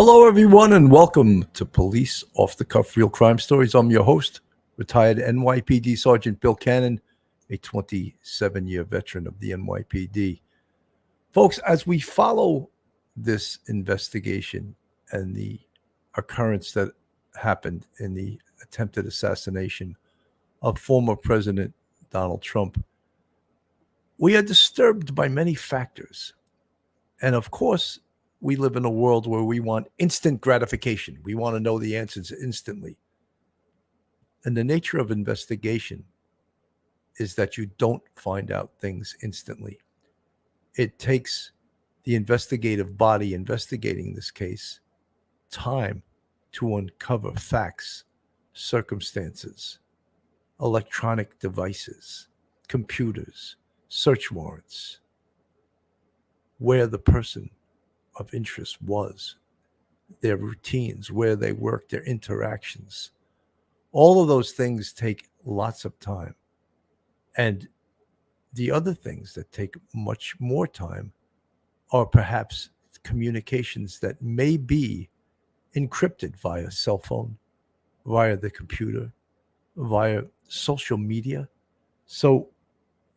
Hello, everyone, and welcome to Police Off the Cuff Real Crime Stories. I'm your host, retired NYPD Sergeant Bill Cannon, a 27-year veteran of the NYPD. Folks, as we follow this investigation and the occurrence that happened in the attempted assassination of former President Donald Trump, we are disturbed by many factors. And of course, we live in a world where we want instant gratification. We want to know the answers instantly. And the nature of investigation is that you don't find out things instantly. It takes the investigative body investigating this case time to uncover facts, circumstances, electronic devices, computers, search warrants, where the person of interest was, their routines, where they work, their interactions. All of those things take lots of time. And the other things that take much more time are perhaps communications that may be encrypted via cell phone, via the computer, via social media. So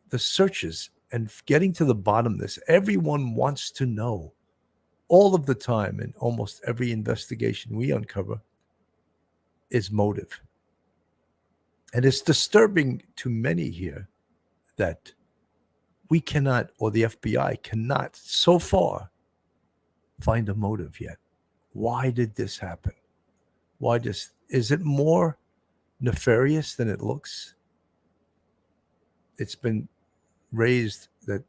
the searches and getting to the bottom of this, everyone wants to know all of the time, in almost every investigation we uncover, is motive. And it's disturbing to many here that we cannot, or the FBI cannot, so far, find a motive yet. Why did this happen? Is it more nefarious than it looks? It's been raised that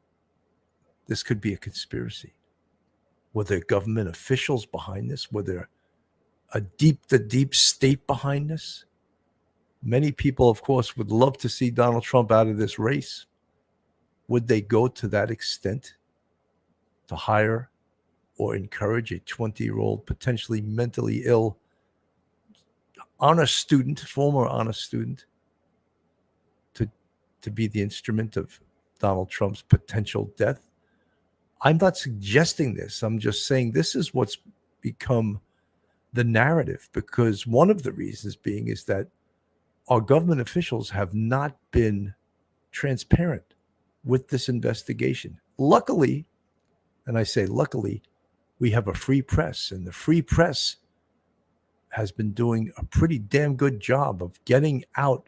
this could be a conspiracy. Were there government officials behind this? Were there the deep state behind this? Many people, of course, would love to see Donald Trump out of this race. Would they go to that extent to hire or encourage a 20-year-old, potentially mentally ill former honor student, to be the instrument of Donald Trump's potential death? I'm not suggesting this. I'm just saying this is what's become the narrative, because one of the reasons being is that our government officials have not been transparent with this investigation. Luckily, and I say luckily, we have a free press, and the free press has been doing a pretty damn good job of getting out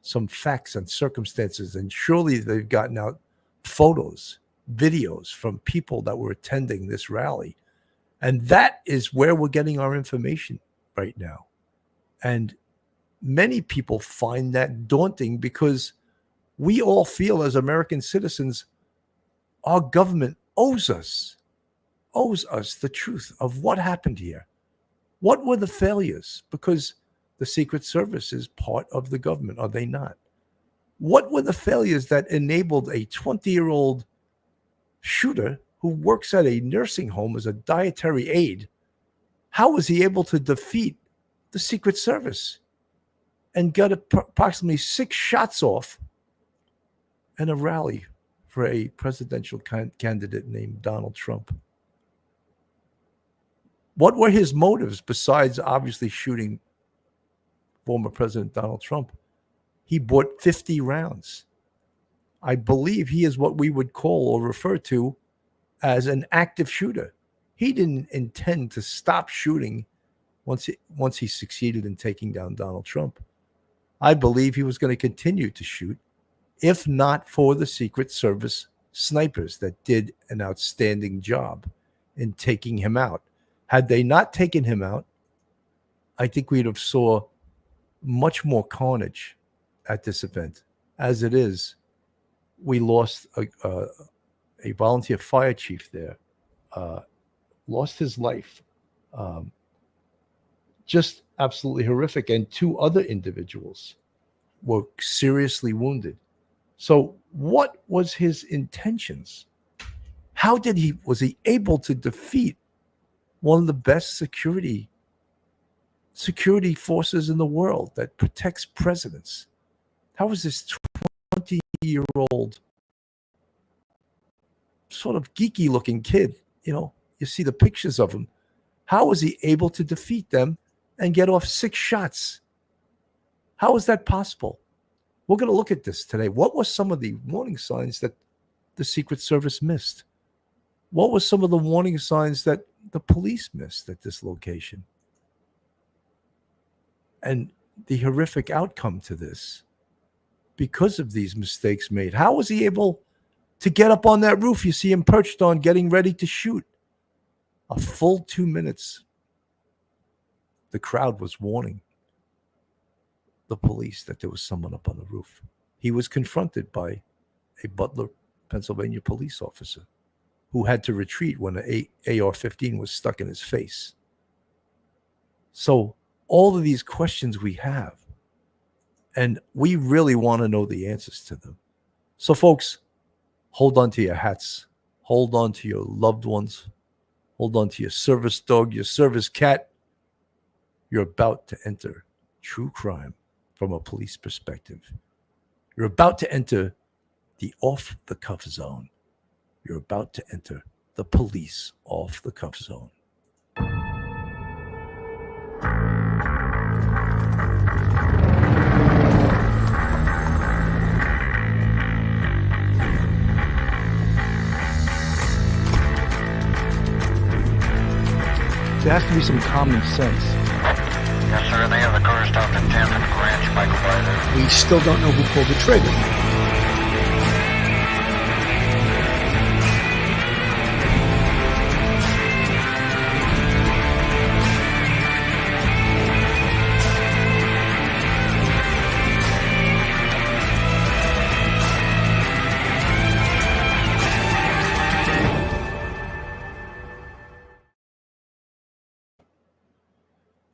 some facts and circumstances, and surely they've gotten out photos, videos from people that were attending this rally. And that is where we're getting our information right now. And many people find that daunting, because we all feel as American citizens, our government owes us the truth of what happened here. What were the failures? Because the Secret Service is part of the government, are they not? What were the failures that enabled a 20-year-old shooter who works at a nursing home as a dietary aide? How was he able to defeat the Secret Service and got approximately 6 shots off in a rally for a presidential candidate named Donald Trump? What were his motives besides obviously shooting former President Donald Trump? He bought 50 rounds. I believe he is what we would call or refer to as an active shooter. He didn't intend to stop shooting once he succeeded in taking down Donald Trump. I believe he was going to continue to shoot, if not for the Secret Service snipers that did an outstanding job in taking him out. Had they not taken him out, I think we'd have saw much more carnage at this event. As it is, we lost a volunteer fire chief there, lost his life. Just absolutely horrific. And 2 other individuals were seriously wounded. So what was his intentions? How was he able to defeat one of the best security forces in the world that protects presidents? How was this 20-year-old sort of geeky looking kid, you see the pictures of him, How was he able to defeat them and get off 6 shots? How is that possible? We're going to look at this today. What were some of the warning signs that the Secret Service missed? What were some of the warning signs that the police missed at this location? And the horrific outcome to this because of these mistakes made. How was he able to get up on that roof you see him perched on, getting ready to shoot? A full 2 minutes. The crowd was warning the police that there was someone up on the roof. He was confronted by a Butler, Pennsylvania police officer who had to retreat when an AR-15 was stuck in his face. So all of these questions we have, and we really want to know the answers to them. So folks, hold on to your hats. Hold on to your loved ones. Hold on to your service dog, your service cat. You're about to enter true crime from a police perspective. You're about to enter the off-the-cuff zone. You're about to enter the police off-the-cuff zone. There has to be some common sense. Yes, sir. They have the car stopped at 10th and Ranch, Michael Ryder. We still don't know who pulled the trigger.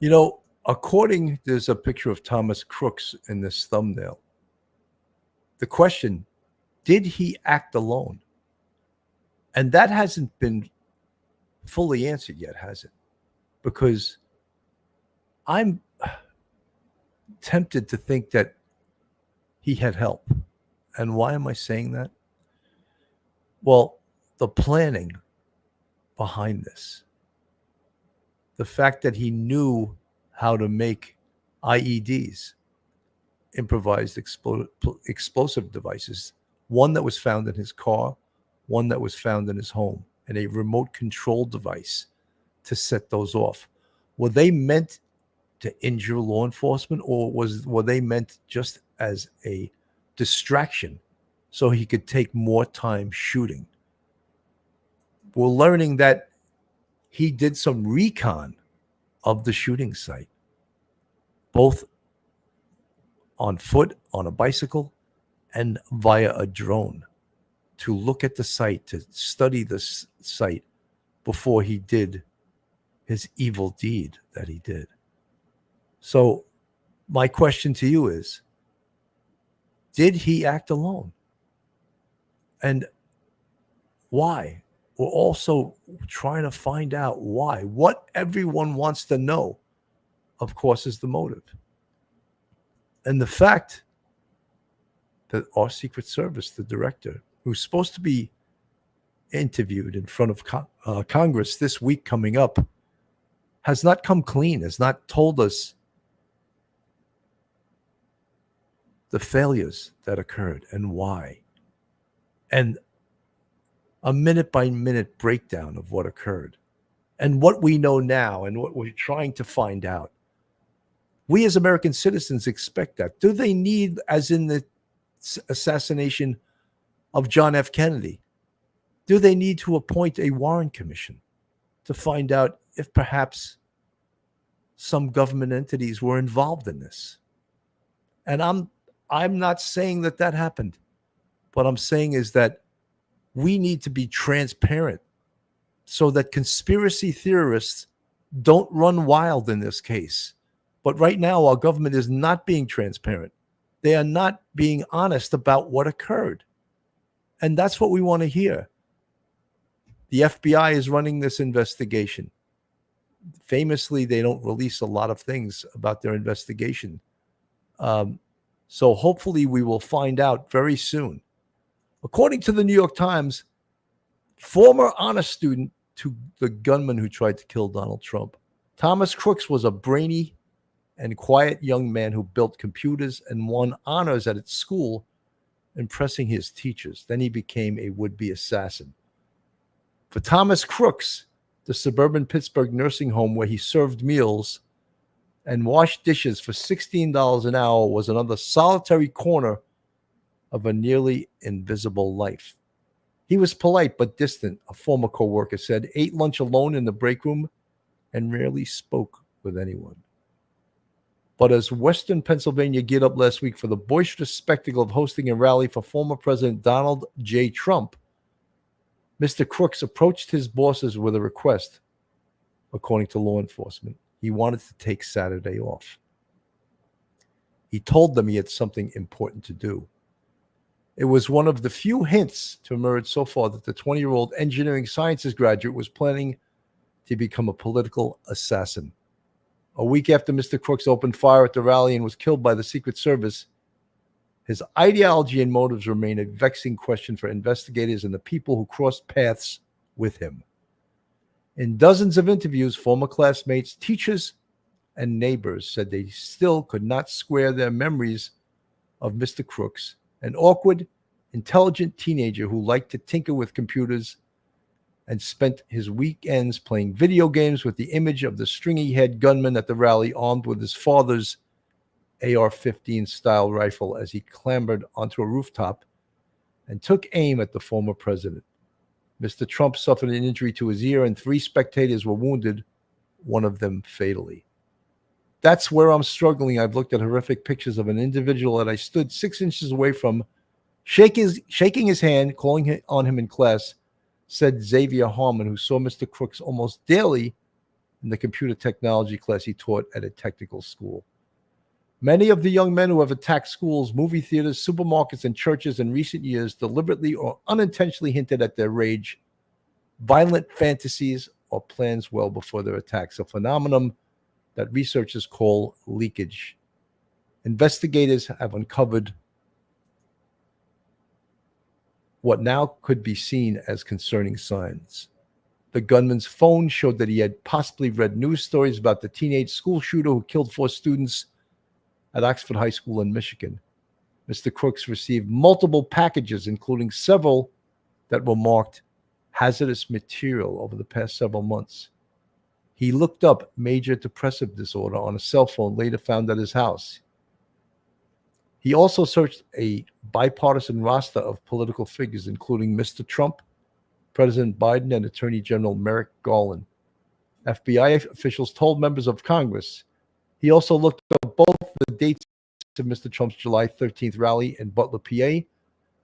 You know, there's a picture of Thomas Crooks in this thumbnail. The question, did he act alone? And that hasn't been fully answered yet, has it? Because I'm tempted to think that he had help. And why am I saying that? Well, the planning behind this, the fact that he knew how to make IEDs, improvised explosive devices, one that was found in his car, one that was found in his home, and a remote control device to set those off. Were they meant to injure law enforcement, or were they meant just as a distraction so he could take more time shooting? We're learning that he did some recon of the shooting site, both on foot, on a bicycle, and via a drone, to look at the site, to study the site before he did his evil deed that he did. So my question to you is, did he act alone? And why? We're also trying to find out why. What everyone wants to know, of course, is the motive. And the fact that our Secret Service, the director, who's supposed to be interviewed in front of Congress this week coming up, has not come clean, has not told us the failures that occurred and why. And a minute-by-minute breakdown of what occurred and what we know now and what we're trying to find out. We as American citizens expect that. Do they need, as in the assassination of John F. Kennedy, do they need to appoint a Warren Commission to find out if perhaps some government entities were involved in this? And I'm not saying that happened. What I'm saying is that we need to be transparent so that conspiracy theorists don't run wild in this case. But right now, our government is not being transparent. They are not being honest about what occurred. And that's what we want to hear. The FBI is running this investigation. Famously, they don't release a lot of things about their investigation. So hopefully we will find out very soon. According to the New York Times, former honor student to the gunman who tried to kill Donald Trump. Thomas Crooks was a brainy and quiet young man who built computers and won honors at its school, impressing his teachers. Then he became a would-be assassin. For Thomas Crooks, the suburban Pittsburgh nursing home where he served meals and washed dishes for $16 an hour was another solitary corner of a nearly invisible life. He was polite but distant, a former co-worker said, ate lunch alone in the break room, and rarely spoke with anyone. But as Western Pennsylvania geared up last week for the boisterous spectacle of hosting a rally for former President Donald J. Trump, Mr. Crooks approached his bosses with a request. According to law enforcement, he wanted to take Saturday off. He told them he had something important to do. It was one of the few hints to emerge so far that the 20-year-old engineering sciences graduate was planning to become a political assassin. A week after Mr. Crooks opened fire at the rally and was killed by the Secret Service, his ideology and motives remain a vexing question for investigators and the people who crossed paths with him. In dozens of interviews, former classmates, teachers, and neighbors said they still could not square their memories of Mr. Crooks, an awkward, intelligent teenager who liked to tinker with computers and spent his weekends playing video games with the image of the stringy-head gunman at the rally armed with his father's AR-15 style rifle as he clambered onto a rooftop and took aim at the former president. Mr. Trump suffered an injury to his ear and 3 spectators were wounded, one of them fatally. That's where I'm struggling. I've looked at horrific pictures of an individual that I stood 6 inches away from, shaking his hand, calling on him in class, said Xavier Harmon, who saw Mr. Crooks almost daily in the computer technology class he taught at a technical school. Many of the young men who have attacked schools, movie theaters, supermarkets, and churches in recent years deliberately or unintentionally hinted at their rage, violent fantasies, or plans well before their attacks, a phenomenon that researchers call leakage. Investigators have uncovered what now could be seen as concerning signs. The gunman's phone showed that he had possibly read news stories about the teenage school shooter who killed 4 students at Oxford High School in Michigan. Mr. Crooks received multiple packages, including several that were marked hazardous material over the past several months. He looked up major depressive disorder on a cell phone later found at his house. He also searched a bipartisan roster of political figures, including Mr. Trump, President Biden, and Attorney General Merrick Garland. FBI officials told members of Congress. He also looked up both the dates of Mr. Trump's July 13th rally in Butler, PA,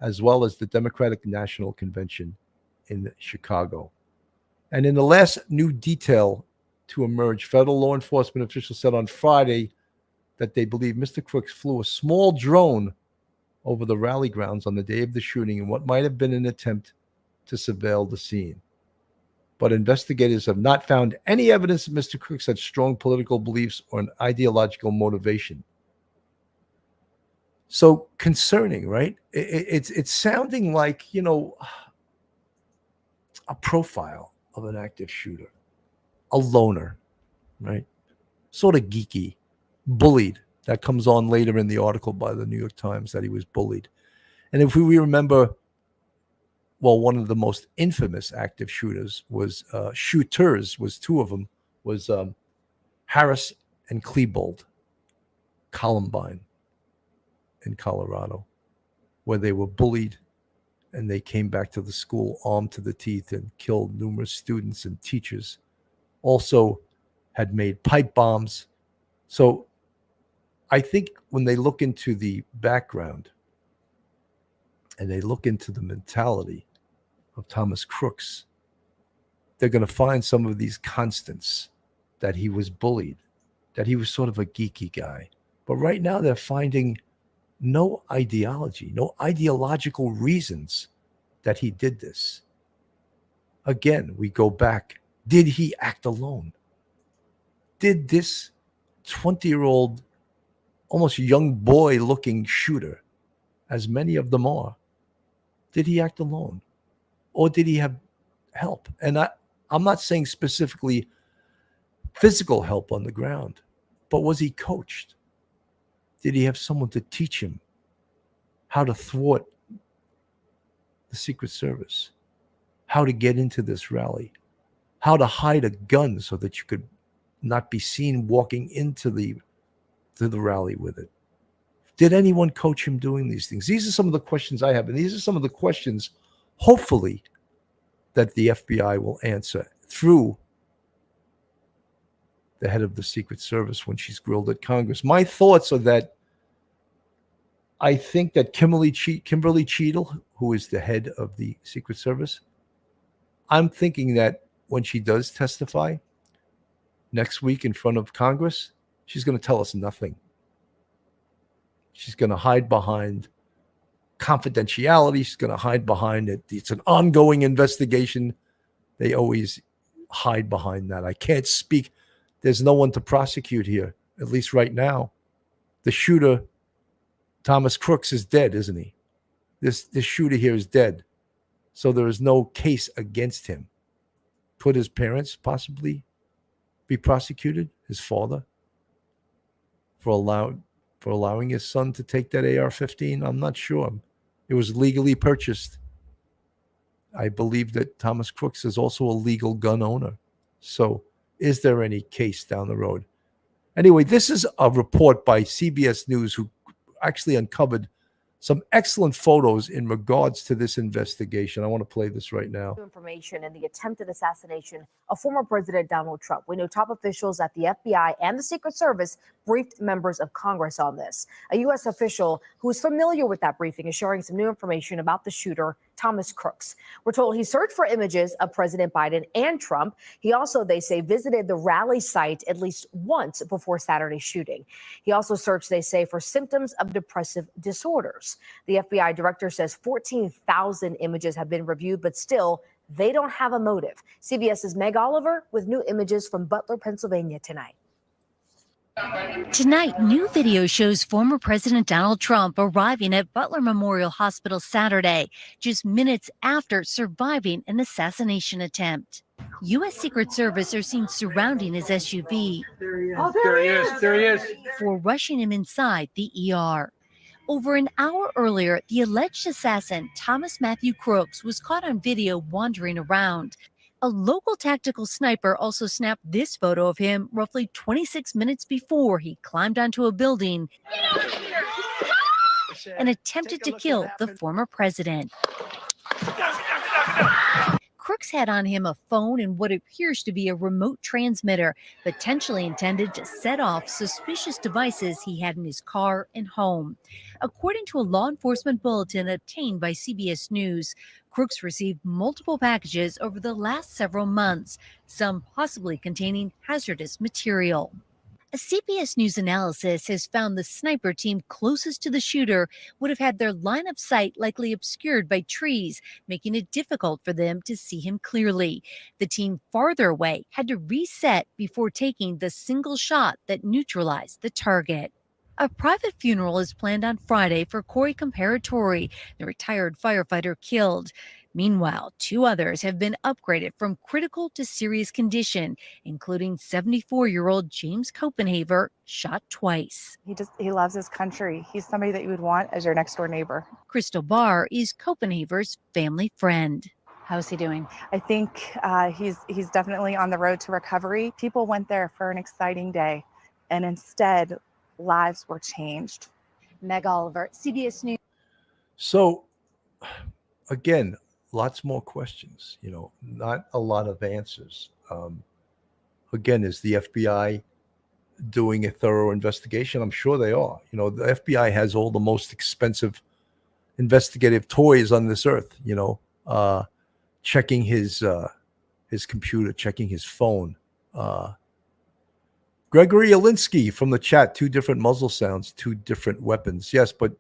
as well as the Democratic National Convention in Chicago. And in the last new detail to emerge, federal law enforcement officials said on Friday that they believe Mr. Crooks flew a small drone over the rally grounds on the day of the shooting in what might have been an attempt to surveil the scene. But investigators have not found any evidence that Mr. Crooks had strong political beliefs or an ideological motivation. So concerning, right? It's sounding like, a profile of an active shooter, a loner, right? Sort of geeky, bullied. That comes on later in the article by the New York Times that he was bullied. And if we remember, well, one of the most infamous active shooters was 2 of them, was Harris and Klebold, Columbine in Colorado, where they were bullied and they came back to the school armed to the teeth and killed numerous students and teachers. Also had made pipe bombs. So I think when they look into the background and they look into the mentality of Thomas Crooks, they're going to find some of these constants, that he was bullied, that he was sort of a geeky guy. But right now they're finding no ideology, no ideological reasons that he did this. Again, we go back. Did he act alone? Did this 20-year-old, almost young boy-looking shooter, as many of them are, did he act alone? Or did he have help? And I'm not saying specifically physical help on the ground, but was he coached? Did he have someone to teach him how to thwart the Secret Service, how to get into this rally, how to hide a gun so that you could not be seen walking into the rally with it? Did anyone coach him doing these things? These are some of the questions I have, and these are some of the questions, hopefully, that the FBI will answer through the head of the Secret Service when she's grilled at Congress. My thoughts are that I think that Kimberly Cheadle, who is the head of the Secret Service, I'm thinking that when she does testify next week in front of Congress, she's going to tell us nothing. She's going to hide behind confidentiality. She's going to hide behind it. It's an ongoing investigation. They always hide behind that. I can't speak. There's no one to prosecute here, at least right now. The shooter, Thomas Crooks, is dead, isn't he? This shooter here is dead. So there is no case against him. Could his parents possibly be prosecuted? His father? For allowing his son to take that AR-15? I'm not sure. It was legally purchased. I believe that Thomas Crooks is also a legal gun owner. So is there any case down the road? Anyway, this is a report by CBS News, who actually uncovered some excellent photos in regards to this investigation. I want to play this right now. Information in the attempted assassination of former President Donald Trump. We know top officials at the FBI and the Secret Service briefed members of Congress on this. A U.S. official who is familiar with that briefing is sharing some new information about the shooter, Thomas Crooks. We're told he searched for images of President Biden and Trump. He also, they say, visited the rally site at least once before Saturday's shooting. He also searched, they say, for symptoms of depressive disorders. The FBI director says 14,000 images have been reviewed, but still, they don't have a motive. CBS's Meg Oliver with new images from Butler, Pennsylvania tonight. Tonight, new video shows former President Donald Trump arriving at Butler Memorial Hospital Saturday, just minutes after surviving an assassination attempt. U.S. Secret Service are seen surrounding his SUV. There he is. Before rushing him inside the ER. Over an hour earlier, the alleged assassin, Thomas Matthew Crooks, was caught on video wandering around. A local tactical sniper also snapped this photo of him roughly 26 minutes before he climbed onto a building and attempted to kill the former president. Crooks had on him a phone and what appears to be a remote transmitter, potentially intended to set off suspicious devices he had in his car and home. According to a law enforcement bulletin obtained by CBS News, Crooks received multiple packages over the last several months, some possibly containing hazardous material. A CBS News analysis has found the sniper team closest to the shooter would have had their line of sight likely obscured by trees, making it difficult for them to see him clearly. The team farther away had to reset before taking the single shot that neutralized the target. A private funeral is planned on Friday for Corey Comparatori, the retired firefighter killed. Meanwhile, 2 others have been upgraded from critical to serious condition, including 74-year-old James Copenhaver, shot twice. He loves his country. He's somebody that you would want as your next door neighbor. Crystal Barr is Copenhaver's family friend. How's he doing? I think he's definitely on the road to recovery. People went there for an exciting day, and instead, lives were changed. Meg Oliver, CBS News. So, again, lots more questions, not a lot of answers. Again, is the FBI doing a thorough investigation? I'm sure they are. The FBI has all the most expensive investigative toys on this earth, checking his computer, checking his phone. Gregory Alinsky from the chat, 2 different muzzle sounds, 2 different weapons. Yes, but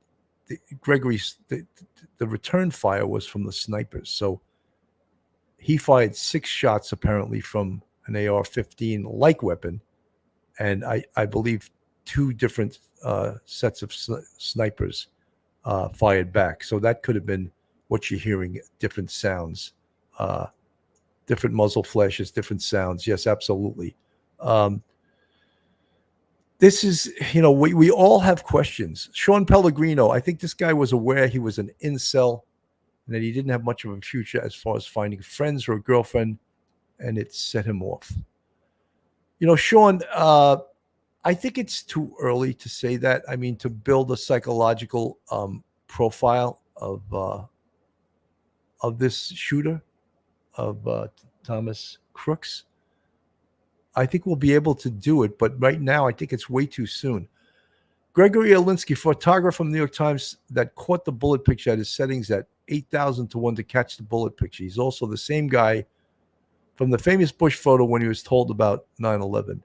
the return fire was from the snipers. So he fired 6 shots apparently from an AR-15 like weapon. And I believe 2 different sets of snipers fired back. So that could have been what you're hearing, different sounds different muzzle flashes, different sounds. Yes, absolutely. This is, we all have questions. Sean Pellegrino, I think this guy was aware he was an incel and that he didn't have much of a future as far as finding friends or a girlfriend, and it set him off. Sean, I think it's too early to say that. I mean, to build a psychological profile of this shooter, of Thomas Crooks. I think we'll be able to do it, but right now I think it's way too soon. Gregory Alinsky, photographer from the New York Times, that caught the bullet picture at his settings at 8,000 to 1 to catch the bullet picture. He's also the same guy from the famous Bush photo when he was told about 9/11.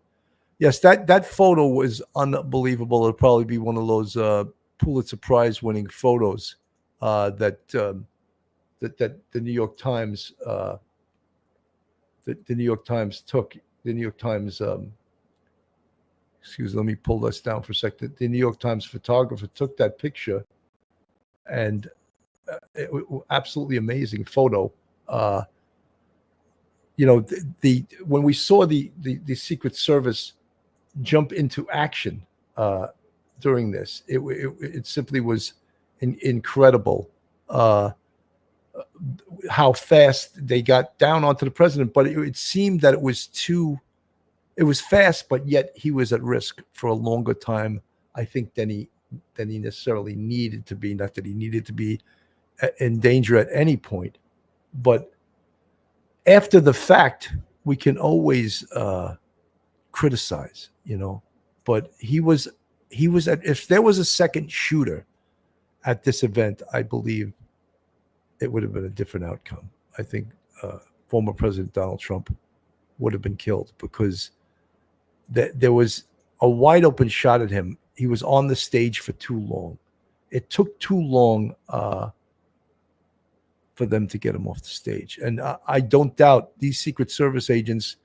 Yes, that photo was unbelievable. It'll probably be one of those Pulitzer Prize winning photos that the New York Times the New York Times took. The New York Times, let me pull this down for a second. The New York Times photographer took that picture, and absolutely amazing photo. When we saw the Secret Service jump into action during this, it simply was incredible. How fast they got down onto the president, but it seemed that it was fast, but yet he was at risk for a longer time, I think, than he necessarily needed to be. Not that he needed to be in danger at any point, but after the fact, we can always criticize, but he was if there was a second shooter at this event, I believe it would have been a different outcome. I think former President Donald Trump would have been killed because there was a wide open shot at him. He was on the stage for too long. It took too long for them to get him off the stage. And I don't doubt these Secret Service agents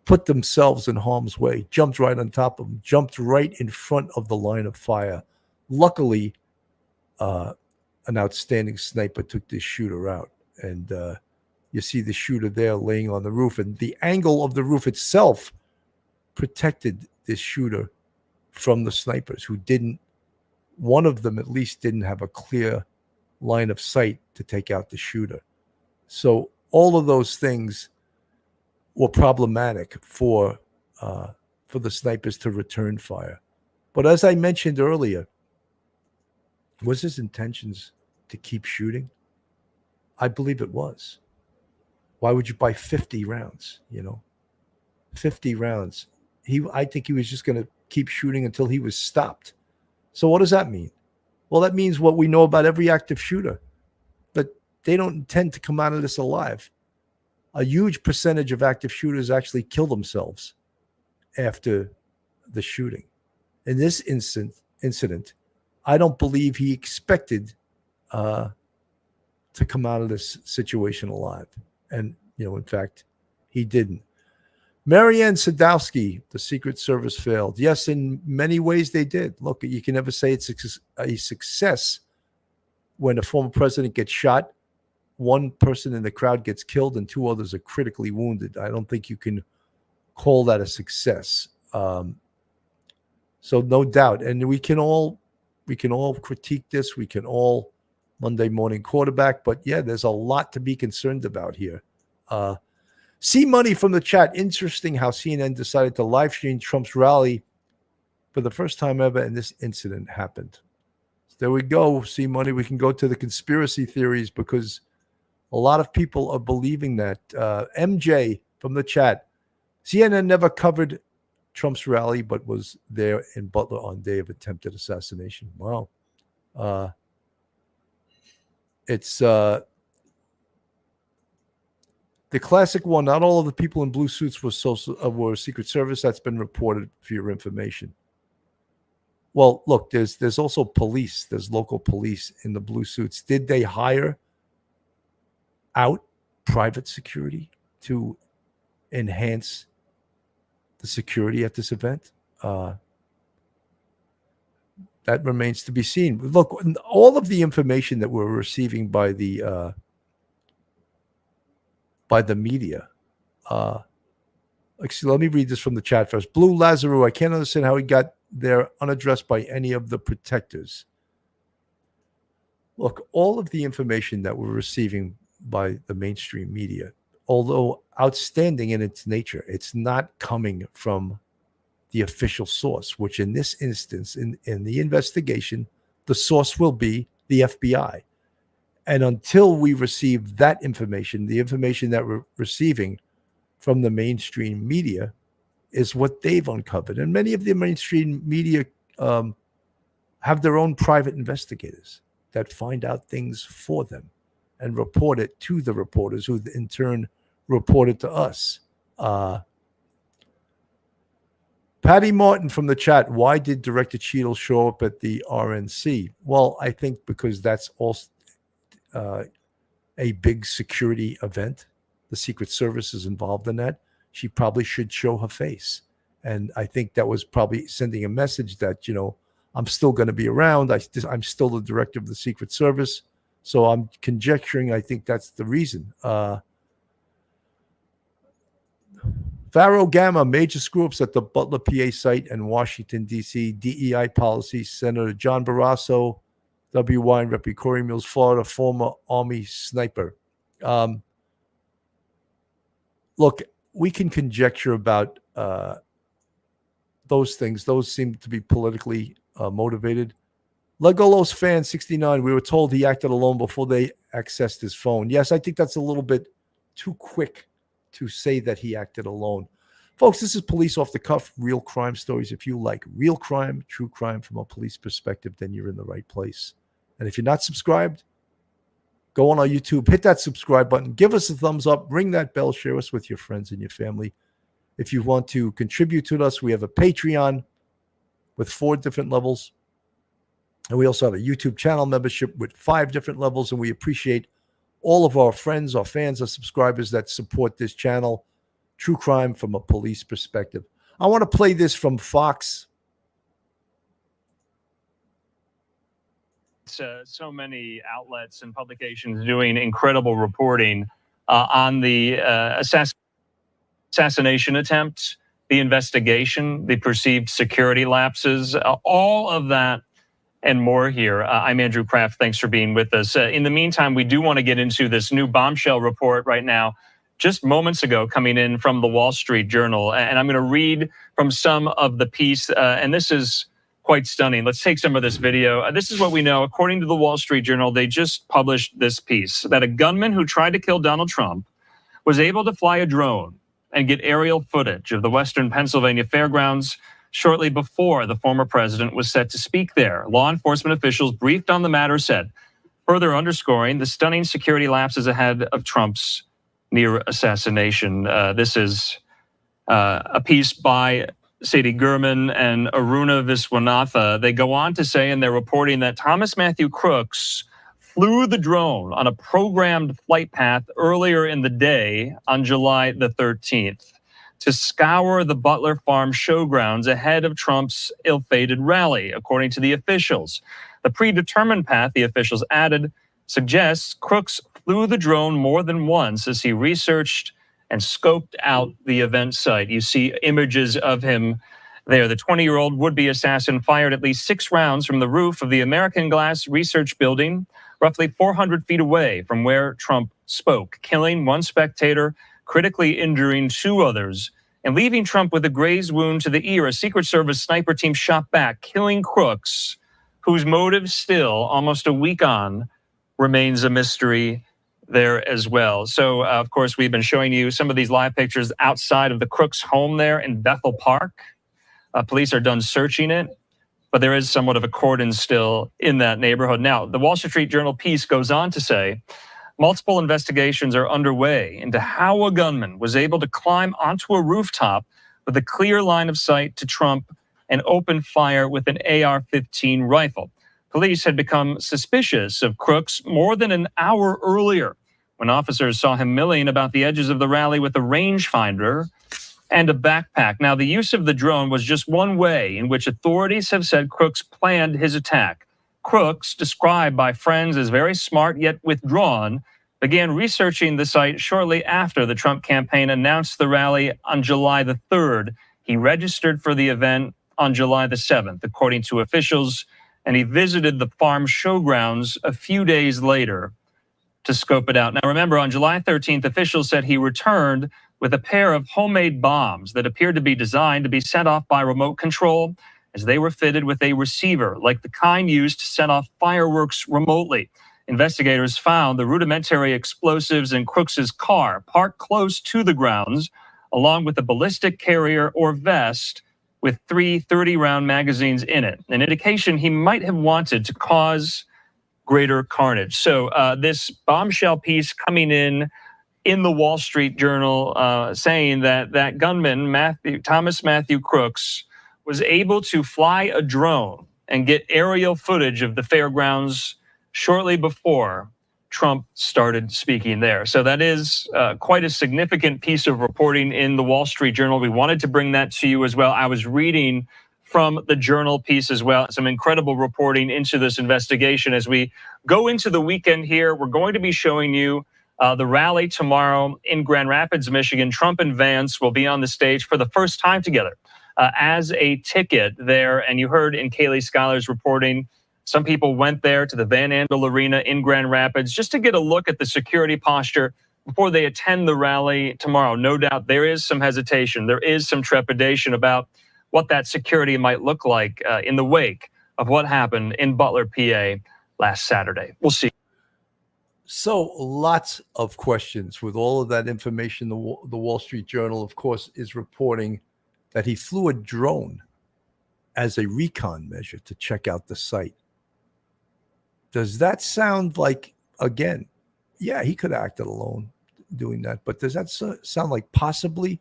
put themselves in harm's way, jumped right on top of him, jumped right in front of the line of fire. Luckily, an outstanding sniper took this shooter out. And you see the shooter there laying on the roof. And the angle of the roof itself protected this shooter from the snipers who one of them at least didn't have a clear line of sight to take out the shooter. So all of those things were problematic for the snipers to return fire. But as I mentioned earlier, was his intentions to keep shooting? I believe it was. Why would you buy 50 rounds? 50 rounds. I think he was just going to keep shooting until he was stopped. So what does that mean? Well, that means what we know about every active shooter, that they don't intend to come out of this alive. A huge percentage of active shooters actually kill themselves after the shooting. In this incident, I don't believe he expected to come out of this situation alive. And, in fact, he didn't. Marianne Sadowski, the Secret Service failed. Yes, in many ways they did. Look, you can never say it's a success when a former president gets shot, one person in the crowd gets killed, and two others are critically wounded. I don't think you can call that a success. So no doubt. And we can all critique this. We can all Monday morning quarterback. But, yeah, there's a lot to be concerned about here. C Money from the chat. Interesting how CNN decided to live stream Trump's rally for the first time ever, and this incident happened. So there we go, C Money. We can go to the conspiracy theories because a lot of people are believing that. MJ from the chat. CNN never covered Trump's rally, but was there in Butler on day of attempted assassination. Wow. It's the classic one. Not all of the people in blue suits were Secret Service. That's been reported for your information. Well, look, there's also police. There's local police in the blue suits. Did they hire out private security to enhance the security at this event? That remains to be seen. Look, all of the information that we're receiving by the by the media. Actually, let me read this from the chat first. Blue Lazarou, I can't understand how he got there unaddressed by any of the protectors. Look, all of the information that we're receiving by the mainstream media, although outstanding in its nature, it's not coming from the official source, which in this instance, in the investigation, the source will be the FBI. And until we receive that information, the information that we're receiving from the mainstream media is what they've uncovered. And many of the mainstream media have their own private investigators that find out things for them and report it to the reporters, who in turn report it to us. Patty Martin from the chat, why did Director Cheadle show up at the RNC? Well, I think because that's also a big security event. The Secret Service is involved in that. She probably should show her face. And I think that was probably sending a message that, I'm still going to be around. I'm still the director of the Secret Service. So I'm conjecturing, I think that's the reason. Faro Gamma, major screw-ups at the Butler, PA site and Washington, D.C. DEI policy. Senator John Barrasso, W.Y. in Repicori Mills, Florida, former Army sniper. Look, we can conjecture about those things. Those seem to be politically motivated. Legolos fan 69, we were told he acted alone before they accessed his phone. Yes, I think that's a little bit too quick to say that he acted alone. Folks, this is Police Off the Cuff, real crime stories. If you like real crime, true crime from a police perspective, then you're in the right place. And if you're not subscribed, go on our YouTube, hit that subscribe button, give us a thumbs up, ring that bell, share us with your friends and your family. If you want to contribute to us, we have a Patreon with 4 different levels. And we also have a YouTube channel membership with 5 different levels. And we appreciate all of our friends, our fans, our subscribers that support this channel, True Crime from a Police Perspective. I want to play this from Fox. So many outlets and publications doing incredible reporting on the assassination attempt, the investigation, the perceived security lapses, all of that and more here. I'm Andrew Kraft. Thanks for being with us. In the meantime, we do want to get into this new bombshell report right now, just moments ago, coming in from the Wall Street Journal. And I'm going to read from some of the piece, and this is quite stunning. Let's take some of this video. This is what we know. According to the Wall Street Journal, they just published this piece, that a gunman who tried to kill Donald Trump was able to fly a drone and get aerial footage of the Western Pennsylvania Fairgrounds shortly before the former president was set to speak there. Law enforcement officials briefed on the matter said, further underscoring the stunning security lapses ahead of Trump's near assassination. This is a piece by Sadie Gurman and Aruna Viswanatha. They go on to say in their reporting that Thomas Matthew Crooks flew the drone on a programmed flight path earlier in the day on July the 13th to scour the Butler Farm showgrounds ahead of Trump's ill-fated rally, according to the officials. The predetermined path, the officials added, suggests Crooks flew the drone more than once as he researched and scoped out the event site. You see images of him there. The 20-year-old would-be assassin fired at least 6 rounds from the roof of the American Glass Research Building, roughly 400 feet away from where Trump spoke, killing 1 spectator, critically injuring 2 others, and leaving Trump with a grazed wound to the ear. A Secret Service sniper team shot back, killing Crooks, whose motive still, almost a week on, remains a mystery there as well. So, of course, we've been showing you some of these live pictures outside of the Crooks' home there in Bethel Park. Police are done searching it, but there is somewhat of a cordon still in that neighborhood. Now, the Wall Street Journal piece goes on to say, multiple investigations are underway into how a gunman was able to climb onto a rooftop with a clear line of sight to Trump and open fire with an AR-15 rifle. Police had become suspicious of Crooks more than an hour earlier when officers saw him milling about the edges of the rally with a rangefinder and a backpack. Now, the use of the drone was just one way in which authorities have said Crooks planned his attack. Crooks, described by friends as very smart yet withdrawn, began researching the site shortly after the Trump campaign announced the rally on July the 3rd. He registered for the event on July the 7th, according to officials, and he visited the farm showgrounds a few days later to scope it out. Now, remember, on July 13th, officials said he returned with a pair of homemade bombs that appeared to be designed to be set off by remote control, as they were fitted with a receiver, like the kind used to set off fireworks remotely. Investigators found the rudimentary explosives in Crooks's car parked close to the grounds, along with a ballistic carrier or vest with 3 30-round magazines in it, an indication he might have wanted to cause greater carnage. So this bombshell piece coming in the Wall Street Journal saying that gunman, Thomas Matthew Crooks, was able to fly a drone and get aerial footage of the fairgrounds shortly before Trump started speaking there. So that is quite a significant piece of reporting in the Wall Street Journal. We wanted to bring that to you as well. I was reading from the Journal piece as well, some incredible reporting into this investigation. As we go into the weekend here, we're going to be showing you the rally tomorrow in Grand Rapids, Michigan. Trump and Vance will be on the stage for the first time together as a ticket there. And you heard in Kaylee Schuyler's reporting, some people went there to the Van Andel Arena in Grand Rapids just to get a look at the security posture before they attend the rally tomorrow. No doubt there is some hesitation. There is some trepidation about what that security might look like in the wake of what happened in Butler, PA last Saturday. We'll see. So lots of questions with all of that information. The Wall Street Journal, of course, is reporting that he flew a drone as a recon measure to check out the site. Does that sound like, again, yeah, he could have acted alone doing that, but does that sound like possibly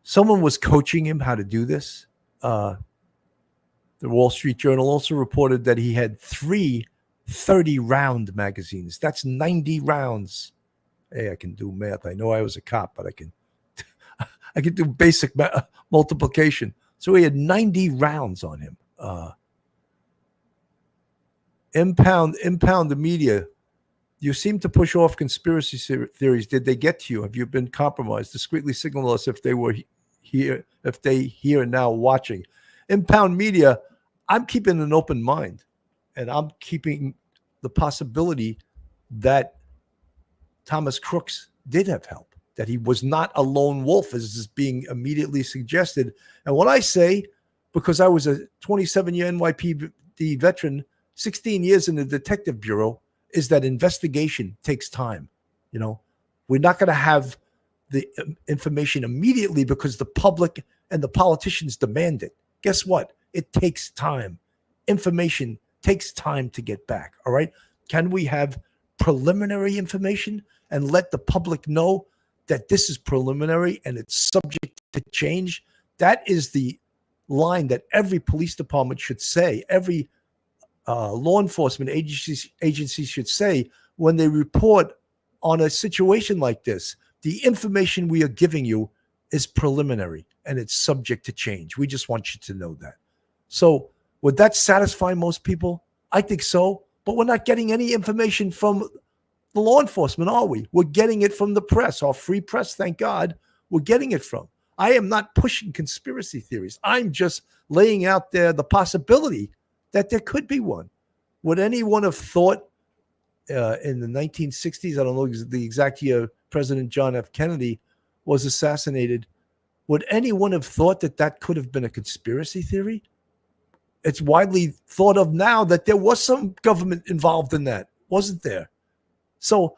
someone was coaching him how to do this? The Wall Street Journal also reported that he had 3 30-round magazines. That's 90 rounds. Hey, I can do math. I know I was a cop, but I can do basic multiplication. So he had 90 rounds on him. Impound the media. You seem to push off conspiracy theories. Did they get to you? Have you been compromised? Discreetly signal us if they were here, if they here now watching. Impound media. I'm keeping an open mind, and I'm keeping the possibility that Thomas Crooks did have help, that he was not a lone wolf, as is being immediately suggested. And what I say, because I was a 27-year NYPD veteran, 16 years in the detective bureau, is that investigation takes time. You know, we're not going to have the information immediately because the public and the politicians demand it. Guess what? It takes time. Information takes time to get back. All right. Can we have preliminary information and let the public know that this is preliminary and it's subject to change? That is the line that every police department should say, every law enforcement agency should say when they report on a situation like this. The information we are giving you is preliminary and it's subject to change. We just want you to know that. So would that satisfy most people? I think so, but we're not getting any information from the law enforcement, are we? We're getting it from the press, our free press, thank God, we're getting it from. I am not pushing conspiracy theories. I'm just laying out there the possibility that there could be one. Would anyone have thought in the 1960s, I don't know the exact year President John F. Kennedy was assassinated, would anyone have thought that that could have been a conspiracy theory? It's widely thought of now that there was some government involved in that, wasn't there? So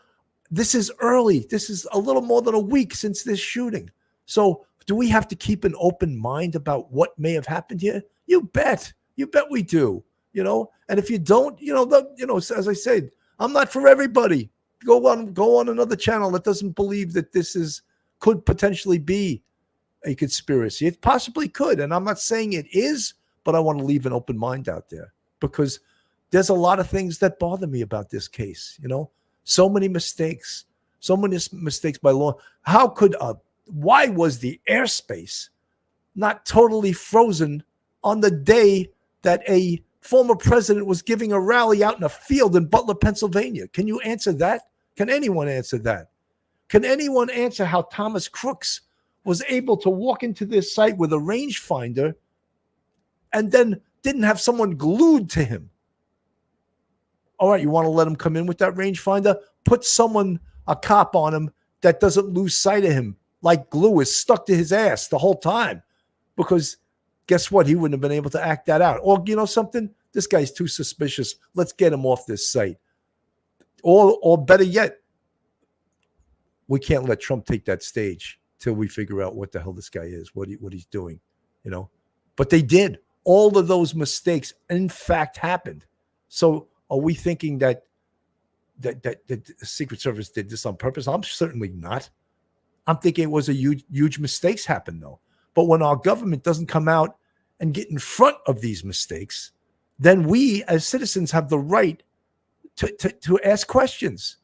this is early. This is a little more than a week since this shooting. So do we have to keep an open mind about what may have happened here? You bet. You bet we do. You know, and if you don't, as I said, I'm not for everybody. Go on another channel that doesn't believe that this could potentially be a conspiracy. It possibly could, and I'm not saying it is, but I want to leave an open mind out there because there's a lot of things that bother me about this case. You know, so many mistakes by law. Why was the airspace not totally frozen on the day that a former president was giving a rally out in a field in Butler, Pennsylvania? Can you answer that? Can anyone answer that? Can anyone answer how Thomas Crooks was able to walk into this site with a rangefinder and then didn't have someone glued to him? All right, you want to let him come in with that rangefinder? Put someone, a cop on him that doesn't lose sight of him, like glue is stuck to his ass the whole time. Because guess what? He wouldn't have been able to act that out. Or, you know something? This guy's too suspicious. Let's get him off this site. Or better yet, we can't let Trump take that stage till we figure out what the hell this guy is, what he's doing, you know. But they did. All of those mistakes, in fact, happened. So are we thinking that the Secret Service did this on purpose? I'm certainly not. I'm thinking it was a huge mistakes happened, though. But when our government doesn't come out and get in front of these mistakes, then we as citizens have the right to ask questions.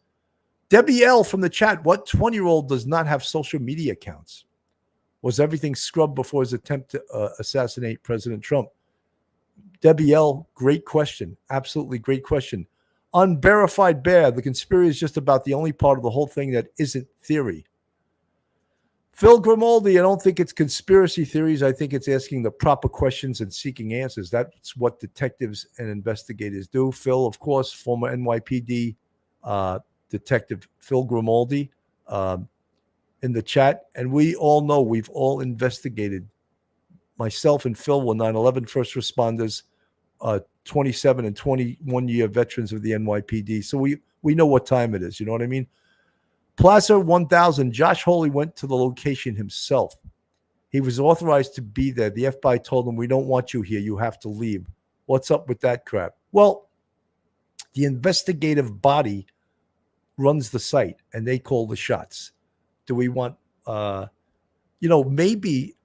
Debbie L. from the chat, what 20-year-old does not have social media accounts? Was everything scrubbed before his attempt to assassinate President Trump? Debbie L., great question. Absolutely great question. Unverified Bear, the conspiracy is just about the only part of the whole thing that isn't theory. Phil Grimaldi, I don't think it's conspiracy theories. I think it's asking the proper questions and seeking answers. That's what detectives and investigators do. Phil, of course, former NYPD Detective Phil Grimaldi in the chat. And we all know we've all investigated. Myself and Phil were 9/11 first responders, 27 and 21-year veterans of the NYPD. So we know what time it is. You know what I mean? Plaza 1000, Josh Hawley went to the location himself. He was authorized to be there. The FBI told him, we don't want you here. You have to leave. What's up with that crap? Well, the investigative body runs the site, and they call the shots. Do we want, maybe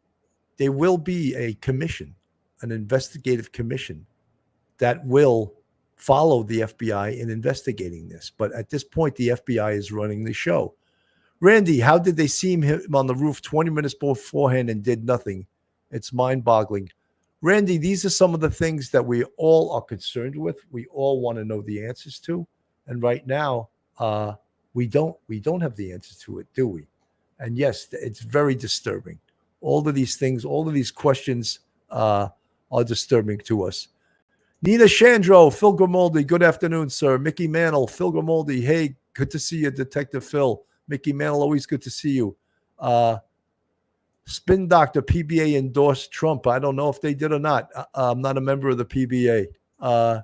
there will be a commission, an investigative commission that will follow the FBI in investigating this. But at this point, the FBI is running the show. Randy, how did they see him on the roof 20 minutes beforehand and did nothing? It's mind-boggling. Randy, these are some of the things that we all are concerned with. We all want to know the answers to. And right now, we don't have the answers to it, do we? And yes, it's very disturbing. All of these things, all of these questions are disturbing to us. Nina Chandro, Phil Grimaldi, good afternoon, sir. Mickey Mantle, Phil Grimaldi, hey, good to see you, Detective Phil. Mickey Mantle, always good to see you. Spin Doctor, PBA endorsed Trump. I don't know if they did or not. I'm not a member of the PBA.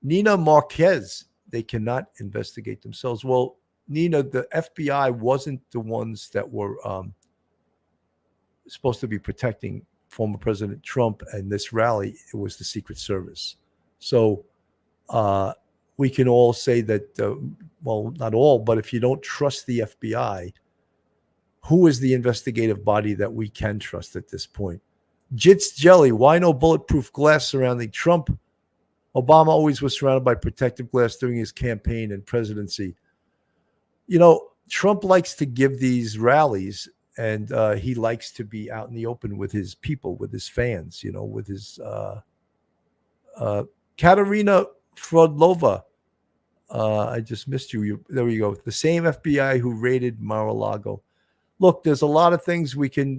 Nina Marquez, they cannot investigate themselves. Well, Nina, the FBI wasn't the ones that were supposed to be protecting former President Trump and this rally. It was the Secret Service. So we can all say that, well, not all, but if you don't trust the FBI, who is the investigative body that we can trust at this point? Jits Jelly, why no bulletproof glass surrounding Trump? Obama always was surrounded by protective glass during his campaign and presidency. You know, Trump likes to give these rallies, and he likes to be out in the open with his people, with his fans, you know, with his Katerina Frodlova. I just missed you. There we go. The same FBI who raided Mar-a-Lago. Look, there's a lot of things we can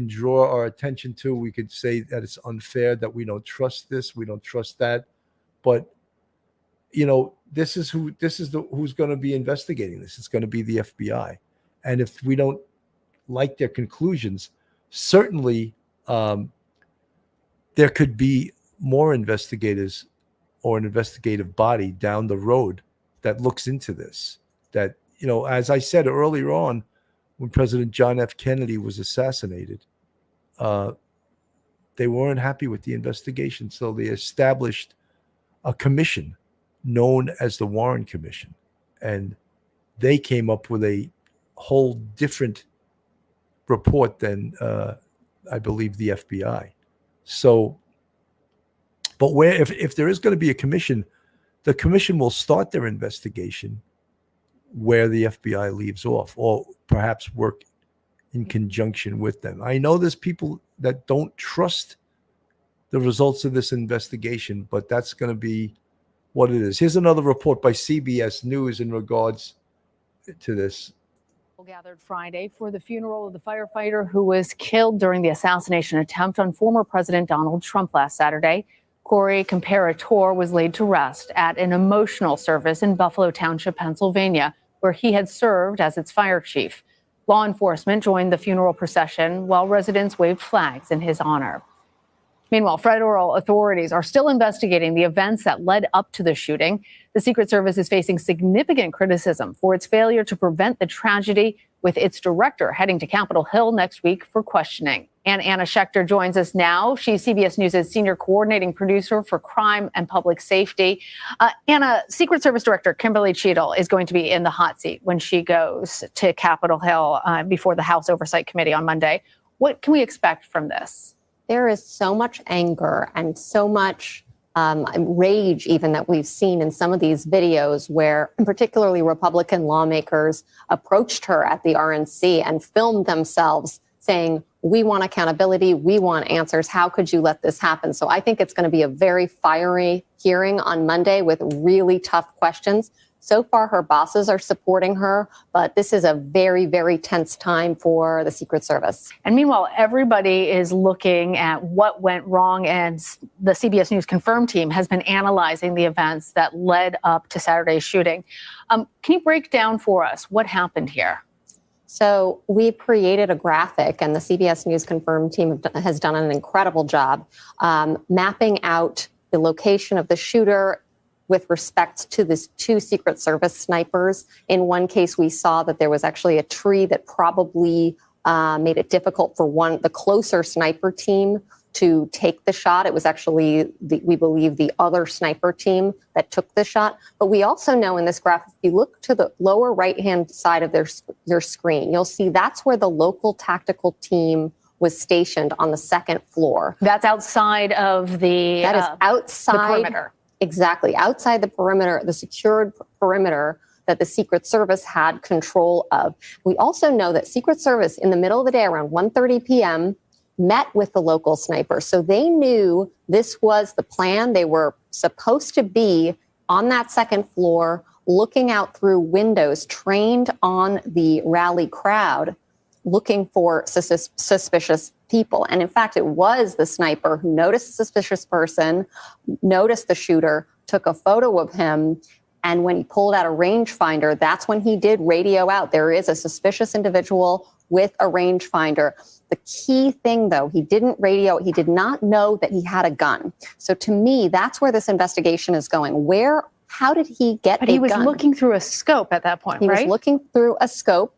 draw our attention to. We could say that it's unfair, that we don't trust this, we don't trust that. But you know, who's going to be investigating this. It's going to be the FBI. And if we don't like their conclusions, certainly there could be more investigators or an investigative body down the road that looks into this. That, you know, as I said earlier on, when President John F. Kennedy was assassinated, they weren't happy with the investigation. So they established a commission known as the Warren Commission. And they came up with a whole different report than, I believe, the FBI. So, but if there is going to be a commission, the commission will start their investigation where the FBI leaves off, or perhaps work in conjunction with them. I know there's people that don't trust the results of this investigation, but that's going to be what it is. Here's another report by CBS News in regards to this. Gathered Friday for the funeral of the firefighter who was killed during the assassination attempt on former President Donald Trump last Saturday. Corey Comparator was laid to rest at an emotional service in Buffalo Township, Pennsylvania, where he had served as its fire chief. Law enforcement joined the funeral procession while residents waved flags in his honor. Meanwhile, federal authorities are still investigating the events that led up to the shooting. The Secret Service is facing significant criticism for its failure to prevent the tragedy, with its director heading to Capitol Hill next week for questioning. And Anna Schechter joins us now. She's CBS News' senior coordinating producer for crime and public safety. Anna, Secret Service Director Kimberly Cheadle is going to be in the hot seat when she goes to Capitol Hill before the House Oversight Committee on Monday. What can we expect from this? There is so much anger and so much rage even that we've seen in some of these videos where particularly Republican lawmakers approached her at the RNC and filmed themselves saying, we want accountability, we want answers, how could you let this happen? So I think it's going to be a very fiery hearing on Monday with really tough questions. So far, her bosses are supporting her, but this is a very, very tense time for the Secret Service. And meanwhile, everybody is looking at what went wrong, and the CBS News Confirmed team has been analyzing the events that led up to Saturday's shooting. Can you break down for us what happened here? So we've created a graphic, and the CBS News Confirmed team has done an incredible job mapping out the location of the shooter with respect to these two Secret Service snipers. In one case, we saw that there was actually a tree that probably made it difficult for the closer sniper team to take the shot. It was actually, we believe, the other sniper team that took the shot. But we also know in this graph, if you look to the lower right-hand side of your screen, you'll see that's where the local tactical team was stationed on the second floor. That's outside of that is outside the perimeter. Exactly. Outside the perimeter, the secured perimeter that the Secret Service had control of. We also know that Secret Service in the middle of the day around 1:30 p.m. met with the local sniper. So they knew this was the plan. They were supposed to be on that second floor, looking out through windows, trained on the rally crowd, looking for suspicious people. And in fact, it was the sniper who noticed a suspicious person, noticed the shooter, took a photo of him. And when he pulled out a rangefinder, that's when he did radio out. There is a suspicious individual with a rangefinder. The key thing, though, he didn't radio. He did not know that he had a gun. So to me, that's where this investigation is going. How did he get a gun? But he was looking through a scope at that point, right? He was looking through a scope,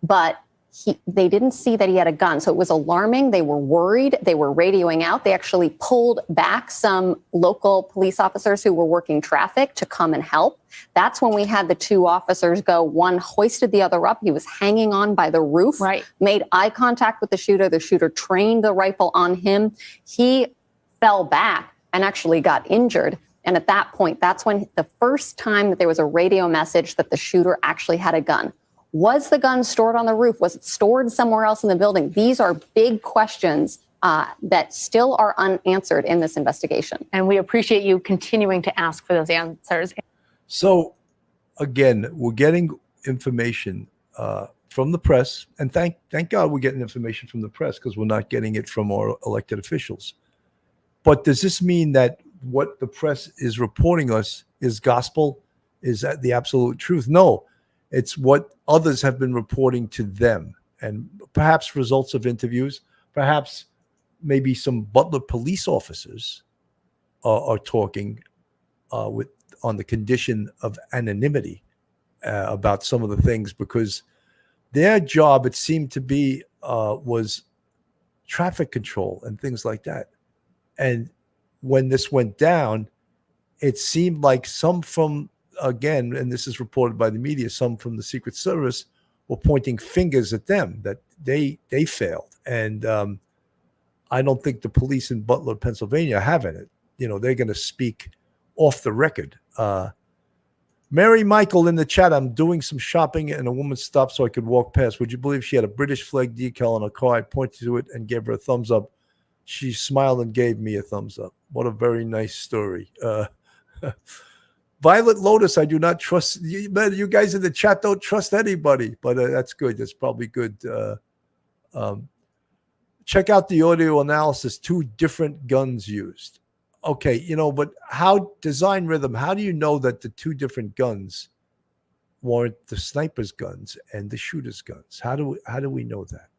but they didn't see that he had a gun. So it was alarming. They were worried. They were radioing out. They actually pulled back some local police officers who were working traffic to come and help. That's when we had the two officers go. One hoisted the other up. He was hanging on by the roof, made eye contact with the shooter. The shooter trained the rifle on him. He fell back and actually got injured. And at that point, that's when the first time that there was a radio message that the shooter actually had a gun. Was the gun stored on the roof? Was it stored somewhere else in the building? These are big questions that still are unanswered in this investigation. And we appreciate you continuing to ask for those answers. So, again, we're getting information from the press. And thank God we're getting information from the press, because we're not getting it from our elected officials. But does this mean that what the press is reporting us is gospel? Is that the absolute truth? No. It's what others have been reporting to them, and perhaps results of interviews, perhaps maybe some Butler police officers are talking on the condition of anonymity about some of the things, because their job, it seemed to be, was traffic control and things like that. And when this went down, it seemed like some from, again, and this is reported by the media, some from the Secret Service were pointing fingers at them, that they failed. And I don't think the police in Butler, Pennsylvania are having it. You know, they're going to speak off the record. Mary Michael in the chat, I'm doing some shopping and a woman stopped so I could walk past. Would you believe she had a British flag decal on her car? I pointed to it and gave her a thumbs up. She smiled and gave me a thumbs up. What a very nice story. Violet Lotus, I do not trust you. Man, you guys in the chat don't trust anybody, but that's good. That's probably good. Check out the audio analysis. 2 different guns used. Okay, but how design rhythm? How do you know that the 2 different guns weren't the sniper's guns and the shooter's guns? How do we know that?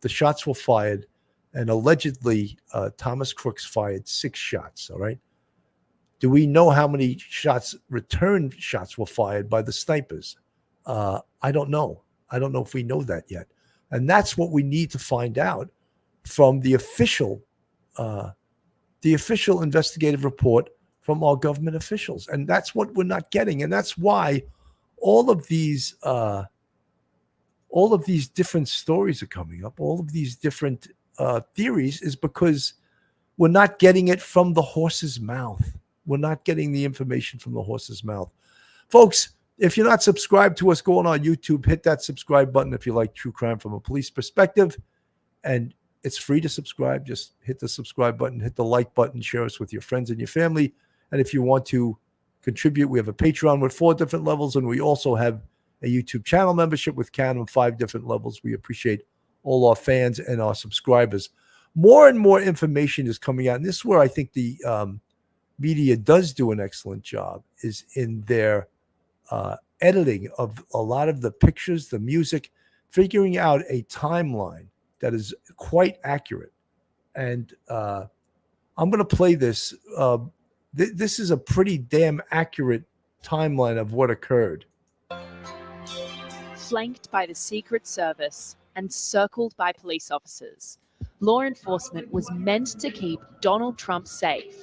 The shots were fired, and allegedly Thomas Crooks fired 6 shots. All right. Do we know how many return shots were fired by the snipers? I don't know. I don't know if we know that yet. And that's what we need to find out from the official investigative report from our government officials. And that's what we're not getting. And that's why all of these different stories are coming up, all of these different theories, is because we're not getting it from the horse's mouth. We're not getting the information from the horse's mouth. Folks, if you're not subscribed to us, go on our YouTube, hit that subscribe button if you like true crime from a police perspective. And it's free to subscribe. Just hit the subscribe button, hit the like button, share us with your friends and your family. And if you want to contribute, we have a Patreon with 4 different levels, and we also have a YouTube channel membership with Cannon, 5 different levels. We appreciate all our fans and our subscribers. More and more information is coming out, and this is where I think the media does do an excellent job, is in their editing of a lot of the pictures, the music, figuring out a timeline that is quite accurate. And I'm going to play this. This is a pretty damn accurate timeline of what occurred. Flanked by the Secret Service and circled by police officers, law enforcement was meant to keep Donald Trump safe.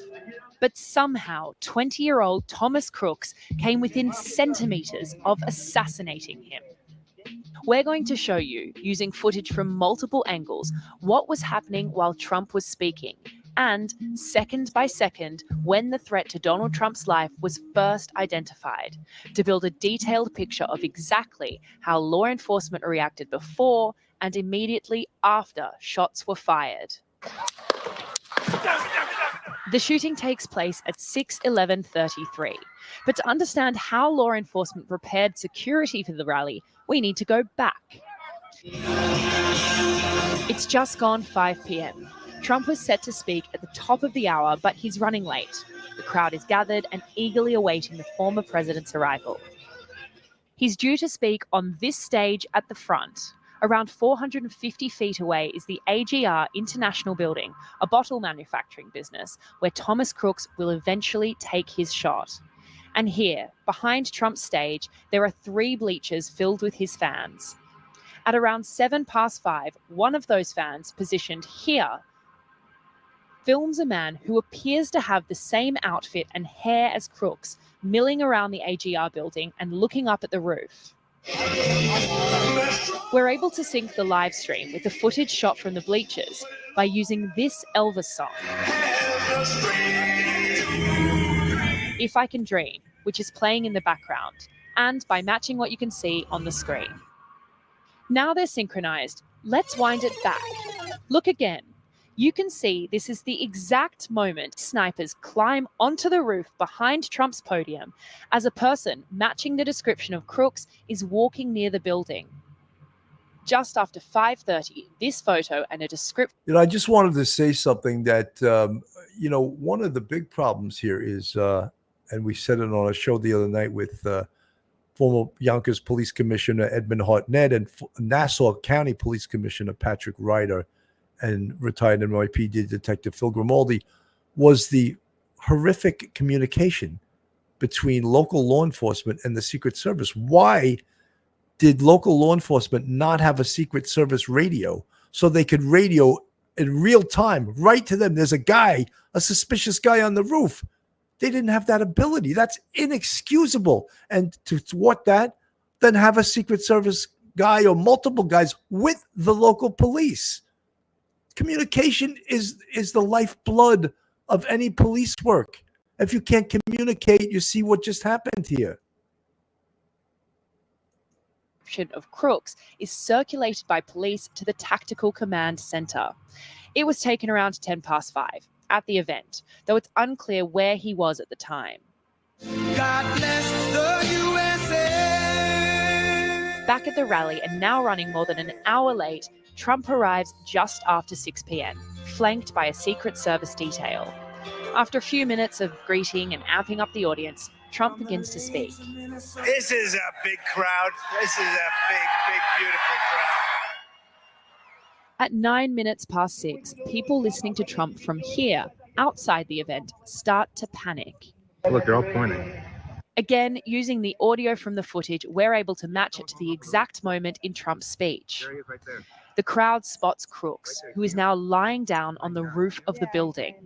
But somehow, 20-year-old Thomas Crooks came within centimeters of assassinating him. We're going to show you, using footage from multiple angles, what was happening while Trump was speaking, and second by second, when the threat to Donald Trump's life was first identified, to build a detailed picture of exactly how law enforcement reacted before and immediately after shots were fired. The shooting takes place at 6:11:33. But to understand how law enforcement prepared security for the rally, we need to go back. It's just gone 5 p.m. Trump was set to speak at the top of the hour, but he's running late. The crowd is gathered and eagerly awaiting the former president's arrival. He's due to speak on this stage at the front. Around 450 feet away is the AGR International Building, a bottle manufacturing business where Thomas Crooks will eventually take his shot. And here, behind Trump's stage, there are 3 bleachers filled with his fans. At around 5:07, one of those fans, positioned here, films a man who appears to have the same outfit and hair as Crooks, milling around the AGR building and looking up at the roof. We're able to sync the live stream with the footage shot from the bleachers by using this Elvis song, If I Can Dream, which is playing in the background, and by matching what you can see on the screen. Now they're synchronized. Let's wind it back. Look again. You can see this is the exact moment snipers climb onto the roof behind Trump's podium as a person matching the description of Crooks is walking near the building. Just after 5:30, this photo and a description. I just wanted to say something that, one of the big problems here is, and we said it on a show the other night with former Yonkers Police Commissioner Edmund Hartnett and Nassau County Police Commissioner Patrick Ryder and retired NYPD Detective Phil Grimaldi, was the horrific communication between local law enforcement and the Secret Service. Why did local law enforcement not have a Secret Service radio so they could radio in real time right to them? There's a suspicious guy on the roof. They didn't have that ability. That's inexcusable. And to thwart that, then have a Secret Service guy or multiple guys with the local police. Communication is the lifeblood of any police work. If you can't communicate, you see what just happened here. Of Crooks is circulated by police to the Tactical Command Center. It was taken around 5:10. at the event, though it's unclear where he was at the time. God bless the USA. Back at the rally and now running more than an hour late, Trump arrives just after 6 p.m., flanked by a Secret Service detail. After a few minutes of greeting and amping up the audience, Trump begins to speak. This is a big crowd. This is a big, beautiful crowd. At 9 minutes past 6, people listening to Trump from here, outside the event, start to panic. Look, they're all pointing. Again, using the audio from the footage, we're able to match it to the exact moment in Trump's speech. There he is right there. The crowd spots Crooks, who is now lying down on the roof of the building.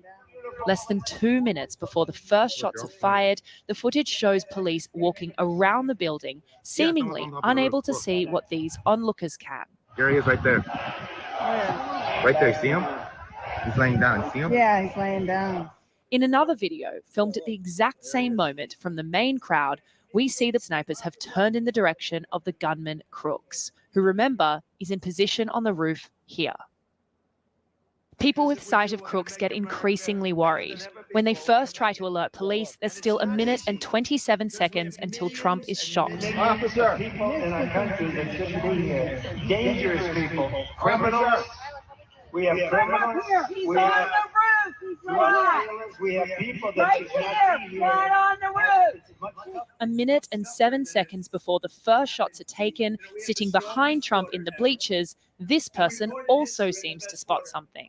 Less than 2 minutes before the first shots are fired, the footage shows police walking around the building, seemingly unable to see what these onlookers can. There he is right there. Right there, see him? He's laying down, see him? Yeah, he's laying down. In another video, filmed at the exact same moment from the main crowd, we see the snipers have turned in the direction of the gunman Crooks, who, remember, is in position on the roof here. People with sight of Crooks get increasingly worried. When they first try to alert police, there's still 1 minute and 27 seconds until Trump is shot. Officer, people in our country that shouldn't be here. Dangerous people. Criminals. We have criminals. We have violence. We have people that should not be here. on the roof. 1 minute and 7 seconds before the first shots are taken, sitting behind Trump in the bleachers, this person also seems to spot something.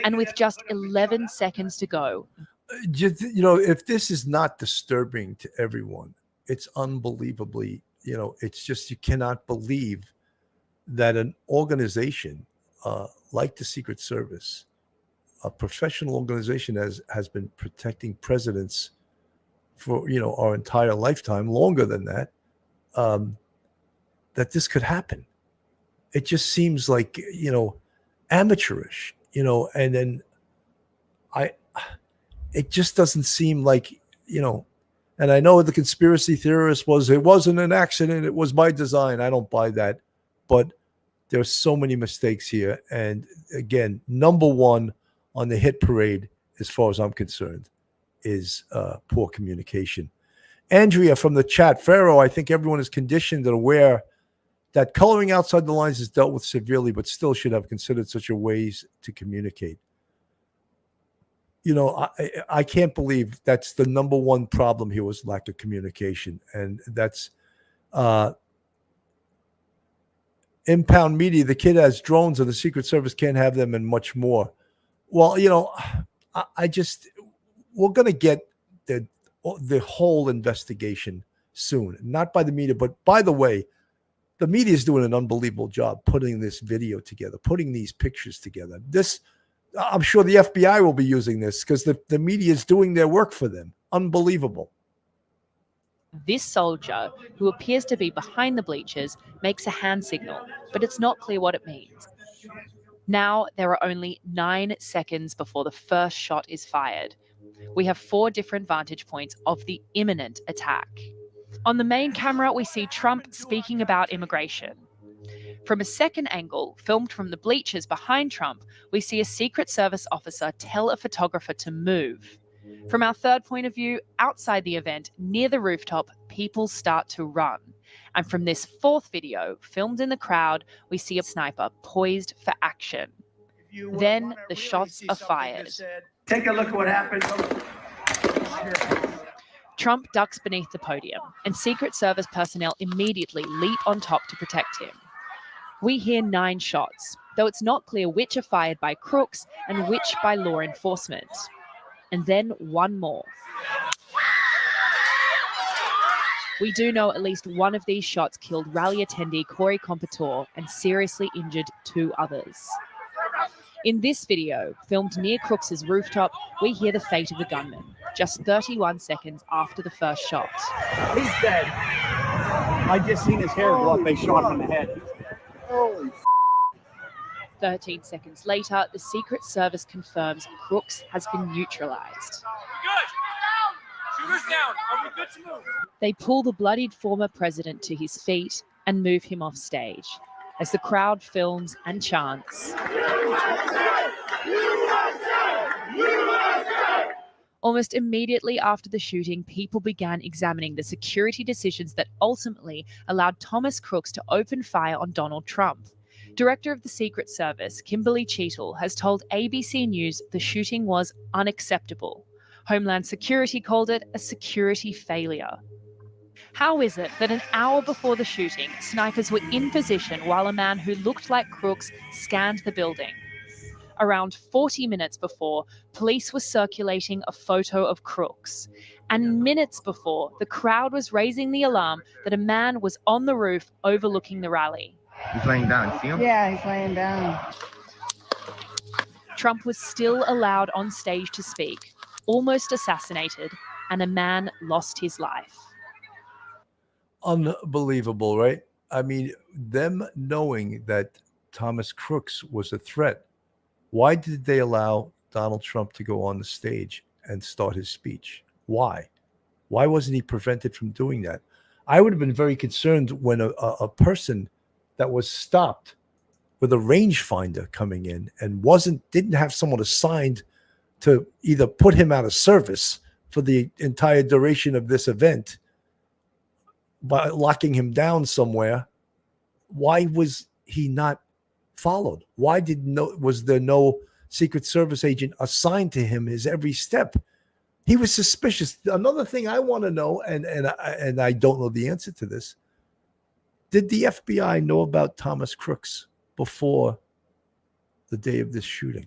And with just 11 seconds to go. If this is not disturbing to everyone, it's unbelievably, it's just, you cannot believe that an organization like the Secret Service, a professional organization has been protecting presidents for, our entire lifetime, longer than that, that this could happen. It just seems like, amateurish, and then it just doesn't seem like, and I know the conspiracy theorist it wasn't an accident, it was by design. I don't buy that, but there's so many mistakes here. And again, number one on the hit parade, as far as I'm concerned, is poor communication. Andrea from the chat, Pharaoh, I think everyone is conditioned and aware that coloring outside the lines is dealt with severely, but still should have considered such a ways to communicate. I can't believe that's the number one problem here was lack of communication. And that's Impound Media. The kid has drones and the Secret Service can't have them, and much more. Well, we're going to get the whole investigation soon, not by the media, but by the way, the media is doing an unbelievable job putting this video together, putting these pictures together. I'm sure the FBI will be using this because the media is doing their work for them. Unbelievable. This soldier, who appears to be behind the bleachers, makes a hand signal, but it's not clear what it means. Now there are only 9 seconds before the first shot is fired. We have 4 different vantage points of the imminent attack. On the main camera, we see Trump speaking about immigration. From a second angle, filmed from the bleachers behind Trump, we see a Secret Service officer tell a photographer to move. From our third point of view, outside the event, near the rooftop, people start to run. And from this fourth video, filmed in the crowd, we see a sniper poised for action. Then the shots are fired. Take a look at what happened. Trump ducks beneath the podium, and Secret Service personnel immediately leap on top to protect him. We hear 9 shots, though it's not clear which are fired by Crooks and which by law enforcement. And then one more. We do know at least one of these shots killed rally attendee Corey Complexities and seriously injured 2 others. In this video, filmed near Crooks' rooftop, we hear the fate of the gunman, just 31 seconds after the first shot. He's dead. I just seen his hair go up. They shot him in the head. Holy 13 seconds later, the Secret Service confirms Crooks has been neutralized. Good. Shooters down. Are we good to move? They pull the bloodied former president to his feet and move him off stage as the crowd films and chants. USA! USA! Almost immediately after the shooting, people began examining the security decisions that ultimately allowed Thomas Crooks to open fire on Donald Trump. Director of the Secret Service, Kimberly Cheetle, has told ABC News the shooting was unacceptable. Homeland Security called it a security failure. How is it that an hour before the shooting, snipers were in position while a man who looked like Crooks scanned the building? Around 40 minutes before, police were circulating a photo of Crooks. And minutes before, the crowd was raising the alarm that a man was on the roof overlooking the rally. He's laying down. See him? Yeah, he's laying down. Trump was still allowed on stage to speak, almost assassinated, and a man lost his life. Unbelievable, right? I mean, them knowing that Thomas Crooks was a threat, why did they allow Donald Trump to go on the stage and start his speech? Why? Why wasn't he prevented from doing that? I would have been very concerned when a person that was stopped with a rangefinder coming in and didn't have someone assigned to either put him out of service for the entire duration of this event by locking him down somewhere. Why was he not followed? Why was there no Secret Service agent assigned to him his every step? He was suspicious. Another thing I want to know, and I don't know the answer to this, did the FBI know about Thomas Crooks before the day of this shooting?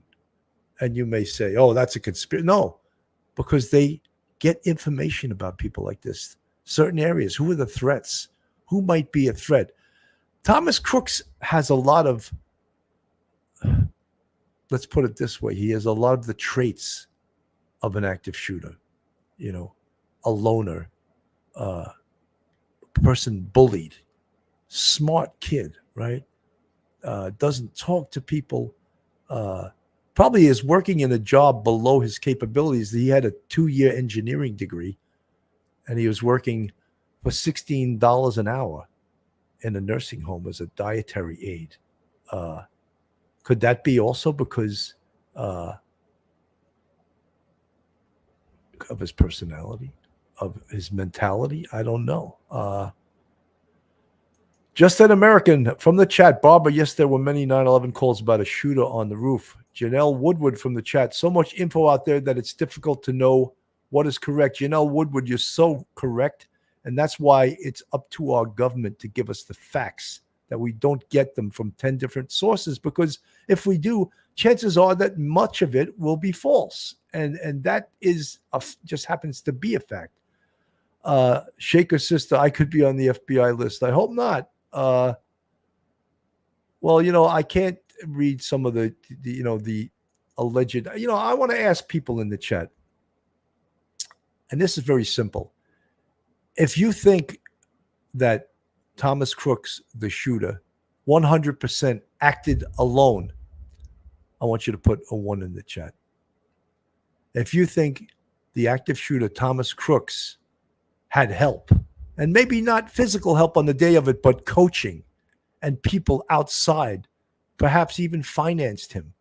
And you may say, oh, that's a conspiracy. No, because they get information about people like this. Certain areas. Who are the threats? Who might be a threat? Thomas Crooks has a lot of, let's put it this way, he has a lot of the traits of an active shooter. You know, a loner, person bullied, smart kid, right? Doesn't talk to people, probably is working in a job below his capabilities. He had a 2-year engineering degree, and he was working for $16 an hour in a nursing home as a dietary aide. Could that be also because of his personality, of his mentality? I don't know. Just an American from the chat. Barbara, yes, there were many 9/11 calls about a shooter on the roof. Janelle Woodward from the chat. So much info out there that it's difficult to know what is correct. Janelle Woodward, you're so correct. And that's why it's up to our government to give us the facts, that we don't get them from 10 different sources. Because if we do, chances are that much of it will be false. And that is just happens to be a fact. Shaker sister, I could be on the FBI list. I hope not. Well, you know, I can't read some of the alleged, I want to ask people in the chat, and this is very simple. If you think that Thomas Crooks, the shooter, 100% acted alone, I want you to put a 1 in the chat. If you think the active shooter, Thomas Crooks, had help, and maybe not physical help on the day of it, but coaching and people outside, perhaps even financed him,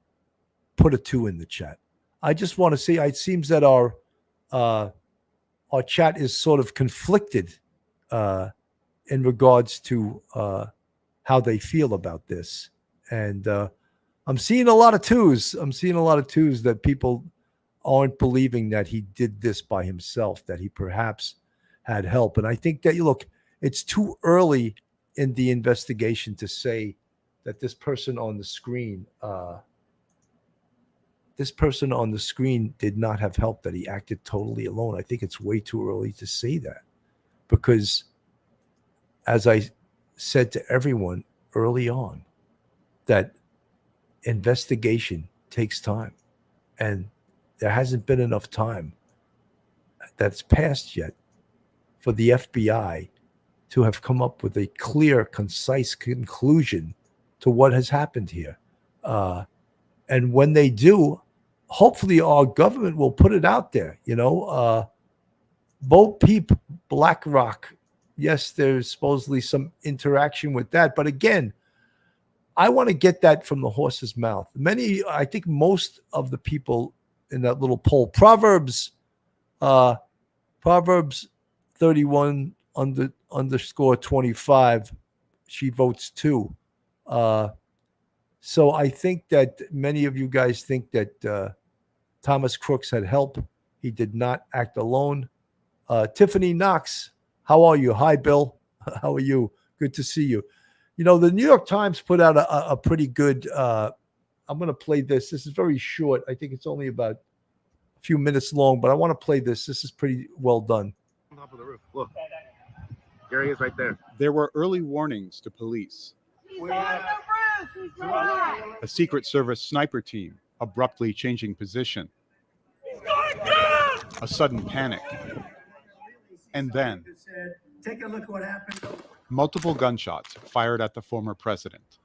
put a 2 in the chat. I just want to say, it seems that our chat is sort of conflicted in regards to how they feel about this. And I'm seeing a lot of 2s. I'm seeing a lot of 2s that people aren't believing that he did this by himself, that he perhaps had help. And I think that, look, it's too early in the investigation to say that this person on the screen did not have help, that he acted totally alone. I think it's way too early to say that, because as I said to everyone early on, that investigation takes time, and there hasn't been enough time that's passed yet for the FBI to have come up with a clear, concise conclusion to what has happened here. And when they do, hopefully our government will put it out there. Bo Peep, BlackRock, yes, there's supposedly some interaction with that. But again, I want to get that from the horse's mouth. I think most of the people in that little poll, Proverbs Proverbs 31 underscore 25. She votes 2. So I think that many of you guys think that Thomas Crooks had help. He did not act alone. Tiffany Knox, how are you? Hi, Bill. How are you? Good to see you. You know, the New York Times put out a pretty good, I'm going to play this. This is very short. I think it's only about a few minutes long, but I want to play this. This is pretty well done. On top of the roof. Look. There he is right there. There were early warnings to police. A Secret Service sniper team abruptly changing position. A sudden panic. And then, Take a look at what happened. multiple gunshots fired at the former president.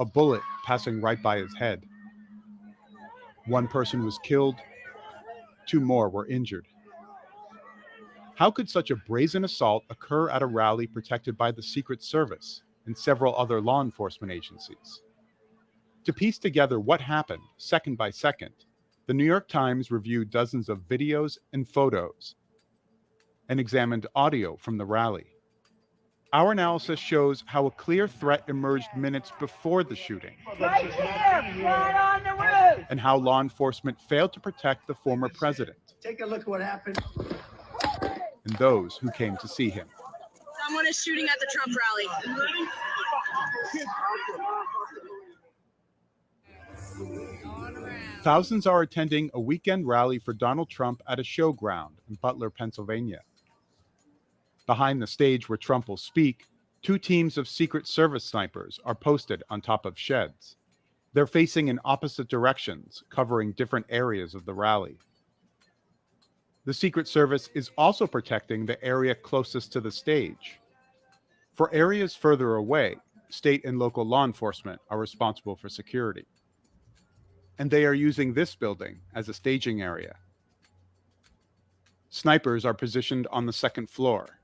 A bullet passing right by his head. One person was killed. 2 more were injured. How could such a brazen assault occur at a rally protected by the Secret Service and several other law enforcement agencies? To piece together what happened second by second, the New York Times reviewed dozens of videos and photos and examined audio from the rally. Our analysis shows how a clear threat emerged minutes before the shooting, Right here, right on the roof. and how law enforcement failed to protect the former president Take a look at what happened. and those who came to see him. Someone is shooting at the Trump rally. Thousands are attending a weekend rally for Donald Trump at a showground in Butler, Pennsylvania. Behind the stage where Trump will speak, 2 teams of Secret Service snipers are posted on top of sheds. They're facing in opposite directions, covering different areas of the rally. The Secret Service is also protecting the area closest to the stage. For areas further away, state and local law enforcement are responsible for security. And they are using this building as a staging area. Snipers are positioned on the 2nd floor.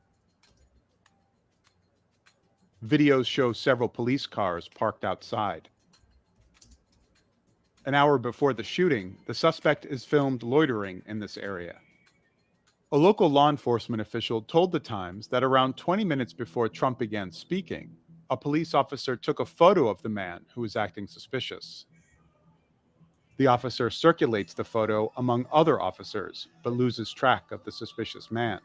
Videos show several police cars parked outside. An hour before the shooting, the suspect is filmed loitering in this area. A local law enforcement official told the Times that around 20 minutes before Trump began speaking, a police officer took a photo of the man who was acting suspicious. The officer circulates the photo among other officers, but loses track of the suspicious man.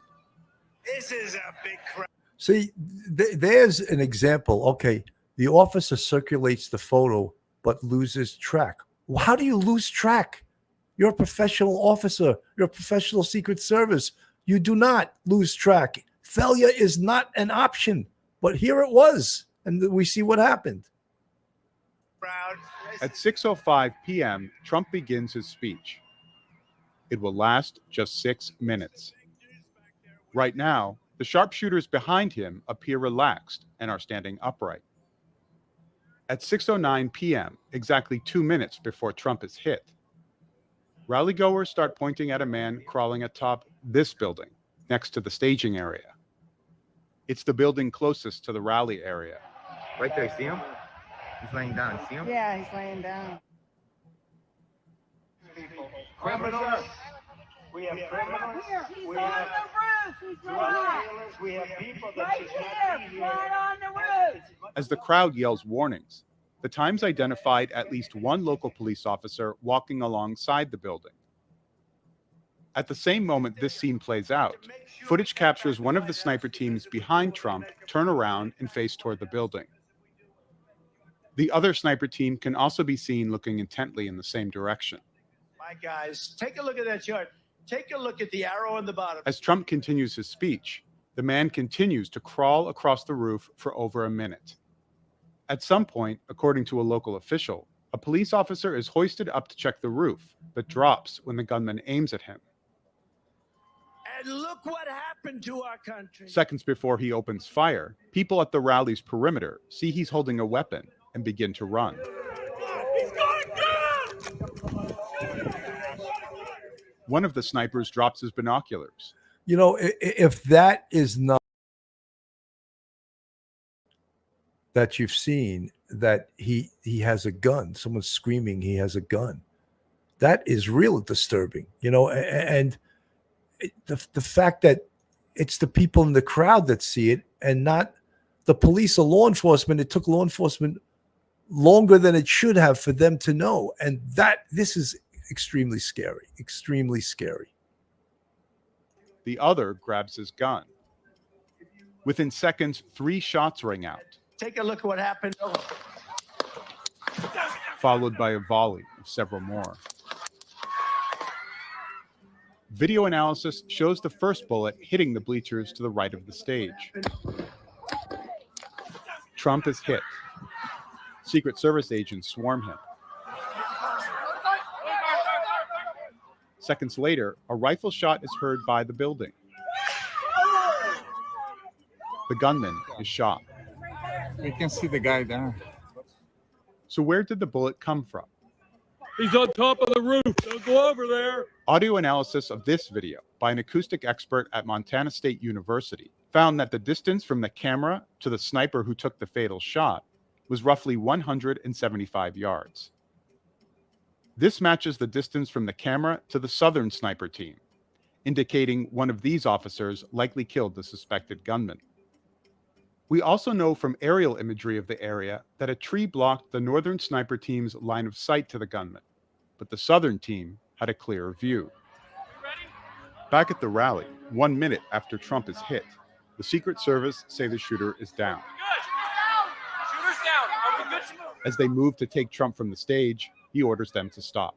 This is a big crap. See, there's an example. Okay, the officer circulates the photo but loses track. Well, how do you lose track? You're a professional officer. You're a professional Secret Service. You do not lose track. Failure is not an option. But here it was, and we see what happened. At 6:05 p.m., Trump begins his speech. It will last just 6 minutes. Right now, the sharpshooters behind him appear relaxed and are standing upright. At 6:09 p.m., exactly 2 minutes before Trump is hit, rallygoers start pointing at a man crawling atop this building next to the staging area. It's the building closest to the rally area. Right there, see him? He's laying down. See him? Yeah, he's laying down. Criminals. We have criminals. We have drug dealers. We have people that should not be here. Right on the roof. As the crowd yells warnings, the Times identified at least one local police officer walking alongside the building. At the same moment this scene plays out, footage captures one of the sniper teams behind Trump turn around and face toward the building. The other sniper team can also be seen looking intently in the same direction. My guys, take a look at that chart. Take a look at the arrow on the bottom. As Trump continues his speech, the man continues to crawl across the roof for over a minute. At some point, according to a local official, a police officer is hoisted up to check the roof, but drops when the gunman aims at him. And look what happened to our country. Seconds before he opens fire, people at the rally's perimeter see he's holding a weapon and begin to run. One of the snipers drops his binoculars. You know, if that is not that you've seen that he has a gun, someone's screaming he has a gun, that is real disturbing, you know. And the fact that it's the people in the crowd that see it and not the police or law enforcement. It took law enforcement longer than it should have for them to know. And this is extremely scary, extremely scary. The other grabs his gun. Within seconds, 3 shots ring out, Take a look at what happened. followed by a volley of several more. Video analysis shows the first bullet hitting the bleachers to the right of the stage. Trump is hit. Secret Service agents swarm him. Seconds later, a rifle shot is heard by the building. The gunman is shot. We can see the guy there. So where did the bullet come from? He's on top of the roof. Don't go over there. Audio analysis of this video by an acoustic expert at Montana State University found that the distance from the camera to the sniper who took the fatal shot was roughly 175 yards. This matches the distance from the camera to the Southern sniper team, indicating one of these officers likely killed the suspected gunman. We also know from aerial imagery of the area that a tree blocked the Northern sniper team's line of sight to the gunman, but the Southern team had a clearer view. Back at the rally, 1 minute after Trump is hit, the Secret Service say the shooter is down. As they move to take Trump from the stage, he orders them to stop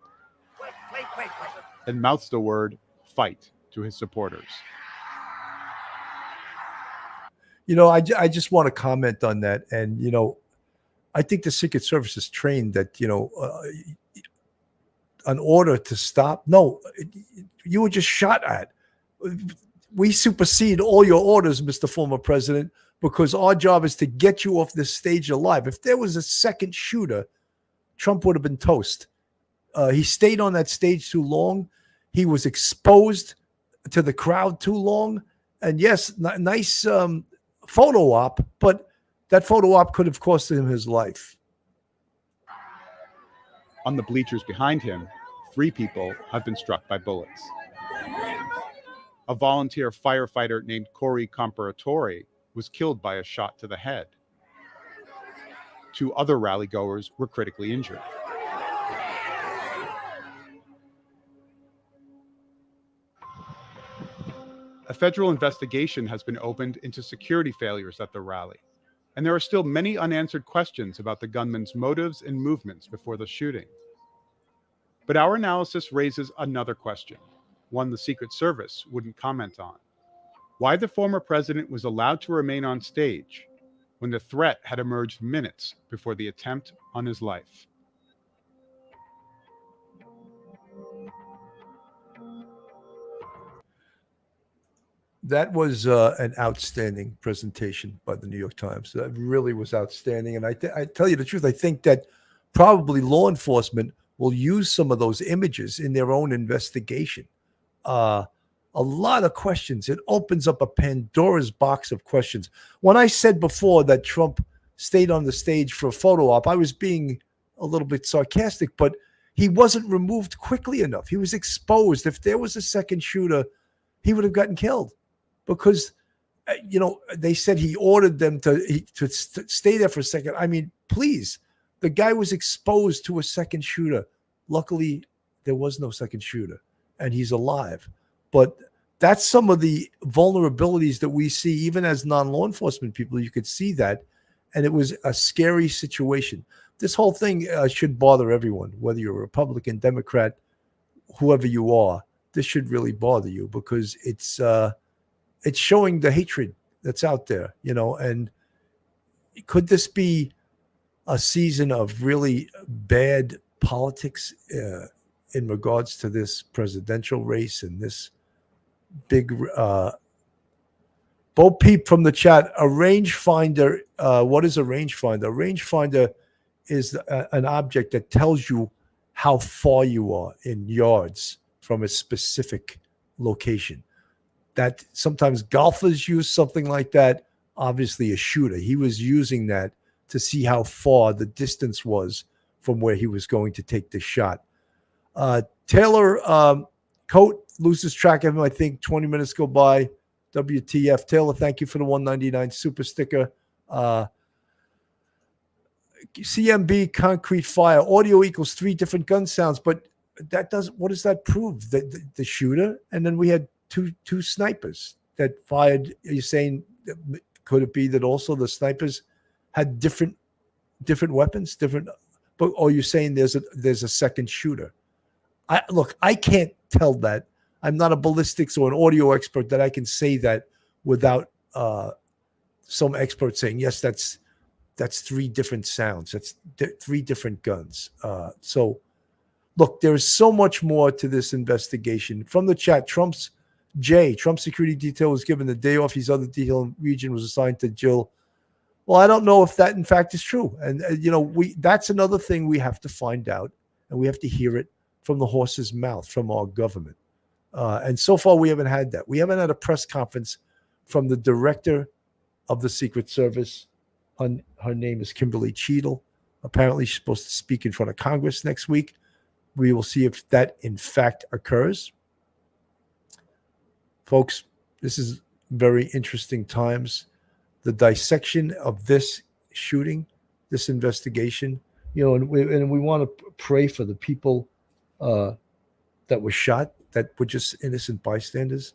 and mouths the word "fight" to his supporters. I just want to comment on that. And, I think the Secret Service is trained that, an order to stop. No, you were just shot at. We supersede all your orders, Mr. Former President, because our job is to get you off this stage alive. If there was a second shooter, Trump would have been toast. He stayed on that stage too long. He was exposed to the crowd too long. And yes, nice photo op, but that photo op could have cost him his life. On the bleachers behind him, 3 people have been struck by bullets. A volunteer firefighter named Corey Comparatore was killed by a shot to the head. 2 other rallygoers were critically injured. A federal investigation has been opened into security failures at the rally, and there are still many unanswered questions about the gunman's motives and movements before the shooting. But our analysis raises another question, one the Secret Service wouldn't comment on. Why the former president was allowed to remain on stage when the threat had emerged minutes before the attempt on his life. That was an outstanding presentation by the New York Times. That really was outstanding. And I tell you the truth, I think that probably law enforcement will use some of those images in their own investigation. A lot of questions. It opens up a Pandora's box of questions. When I said before that Trump stayed on the stage for a photo op, I was being a little bit sarcastic, but he wasn't removed quickly enough. He was exposed. If there was a second shooter, he would have gotten killed. Because, they said he ordered them to stay there for a second. I mean, please, the guy was exposed to a second shooter. Luckily, there was no second shooter, and he's alive. But that's some of the vulnerabilities that we see, even as non-law enforcement people. You could see that, and it was a scary situation. This whole thing should bother everyone, whether you're a Republican, Democrat, whoever you are. This should really bother you because it's showing the hatred that's out there, and could this be a season of really bad politics in regards to this presidential race and this big Bo Peep from the chat, a rangefinder. What is a rangefinder? A rangefinder is an object that tells you how far you are in yards from a specific location. That sometimes golfers use something like that. Obviously a shooter. He was using that to see how far the distance was from where he was going to take the shot. Taylor Coat, loses track of him. I think 20 minutes go by. WTF. Taylor, thank you for the 199 super sticker. CMB concrete fire. Audio equals 3 different gun sounds, but what does that prove? The shooter, and then we had two snipers that fired. Are you saying, could it be that also the snipers had different weapons, but are you saying there's a second shooter? I can't tell that. I'm not a ballistics or an audio expert that I can say that without some expert saying, yes, that's 3 different sounds. That's 3 different guns. So look, there is so much more to this investigation. From the chat, Trump's security detail was given the day off. His other detail in region was assigned to Jill. Well, I don't know if that in fact is true. And that's another thing we have to find out, and we have to hear it from the horse's mouth, from our government. And so far, we haven't had that. We haven't had a press conference from the director of the Secret Service. Her name is Kimberly Cheadle. Apparently, she's supposed to speak in front of Congress next week. We will see if that, in fact, occurs. Folks, this is very interesting times. The dissection of this shooting, this investigation, and we want to pray for the people that were shot, that were just innocent bystanders,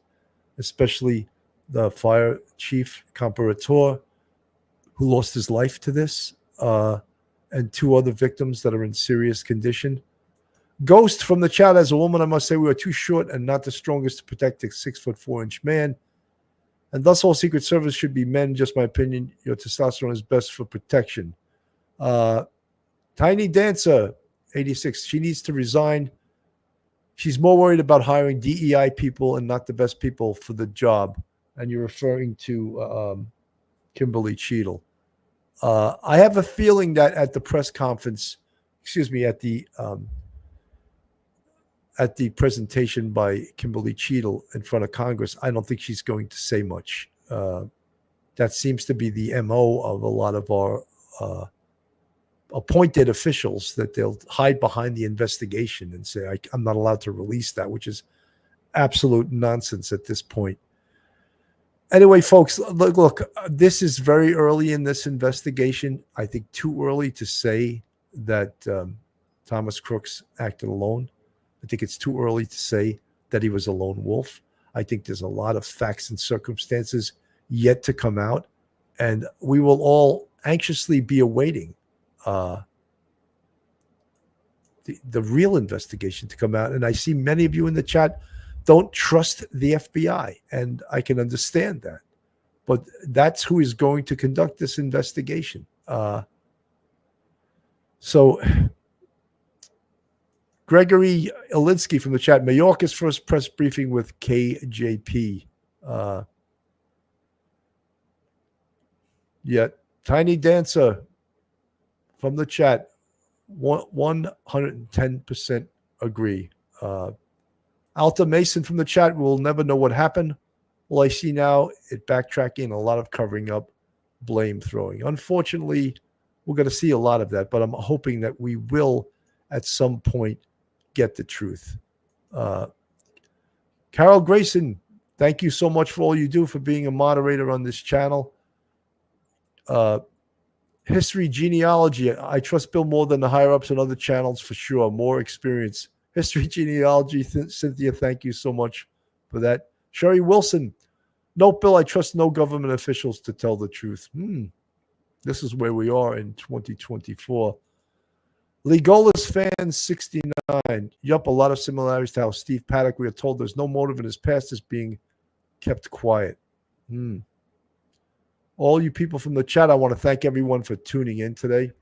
especially the fire chief, Comparator, who lost his life to this, and 2 other victims that are in serious condition. Ghost from the chat, as a woman, I must say we are too short and not the strongest to protect a 6'4" man. And thus all Secret Service should be men, just my opinion. Your testosterone is best for protection. Tiny Dancer, 86, she needs to resign. She's more worried about hiring DEI people and not the best people for the job. And you're referring to Kimberly Cheadle. I have a feeling that at the press conference, at the presentation by Kimberly Cheadle in front of Congress, I don't think she's going to say much. That seems to be the MO of a lot of our appointed officials, that they'll hide behind the investigation and say, I'm not allowed to release that, which is absolute nonsense at this point. Anyway, folks, look, this is very early in this investigation. I think too early to say that Thomas Crooks acted alone. I think it's too early to say that he was a lone wolf. I think there's a lot of facts and circumstances yet to come out, and we will all anxiously be awaiting the real investigation to come out. And I see many of you in the chat don't trust the FBI, and I can understand that. But that's who is going to conduct this investigation. So Gregory Elinsky from the chat, Mayorkas first press briefing with KJP. Tiny Dancer from the chat, 110% agree. Alta Mason from the chat, we'll never know what happened. Well, I see now it backtracking, a lot of covering up, blame throwing. Unfortunately, we're going to see a lot of that, but I'm hoping that we will at some point get the truth. Carol Grayson, thank you so much for all you do, for being a moderator on this channel. History genealogy, I trust Bill more than the higher-ups on other channels for sure. More experience. History genealogy, Cynthia, thank you so much for that. Sherry Wilson, nope, Bill, I trust no government officials to tell the truth. This is where we are in 2024. Legolas fan 69. Yup, a lot of similarities to how Steve Paddock, we are told there's no motive in his past, is being kept quiet. All you people from the chat, I want to thank everyone for tuning in today.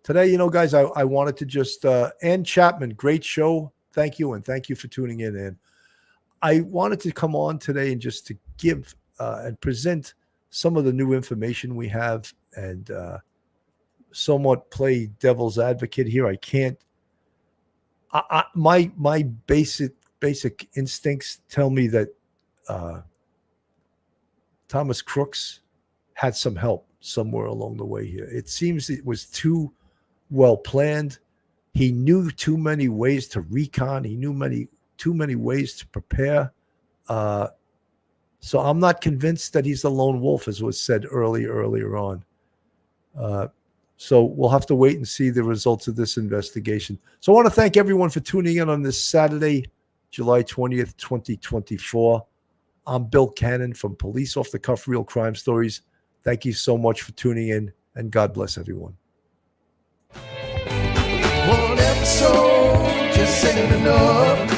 Today, guys, I wanted to just, Ann Chapman, great show. Thank you, and thank you for tuning in, Ann. I wanted to come on today and just to give and present some of the new information we have, and somewhat play devil's advocate here. I can't. My basic instincts tell me that Thomas Crooks had some help somewhere along the way here. It seems it was too well planned. He knew too many ways to recon. He knew too many ways to prepare. So I'm not convinced that he's a lone wolf, as was said earlier on. So we'll have to wait and see the results of this investigation. So I want to thank everyone for tuning in on this Saturday, July 20th, 2024. I'm Bill Cannon from Police Off the Cuff Real Crime Stories. Thank you so much for tuning in, and God bless everyone. One episode just ain't enough.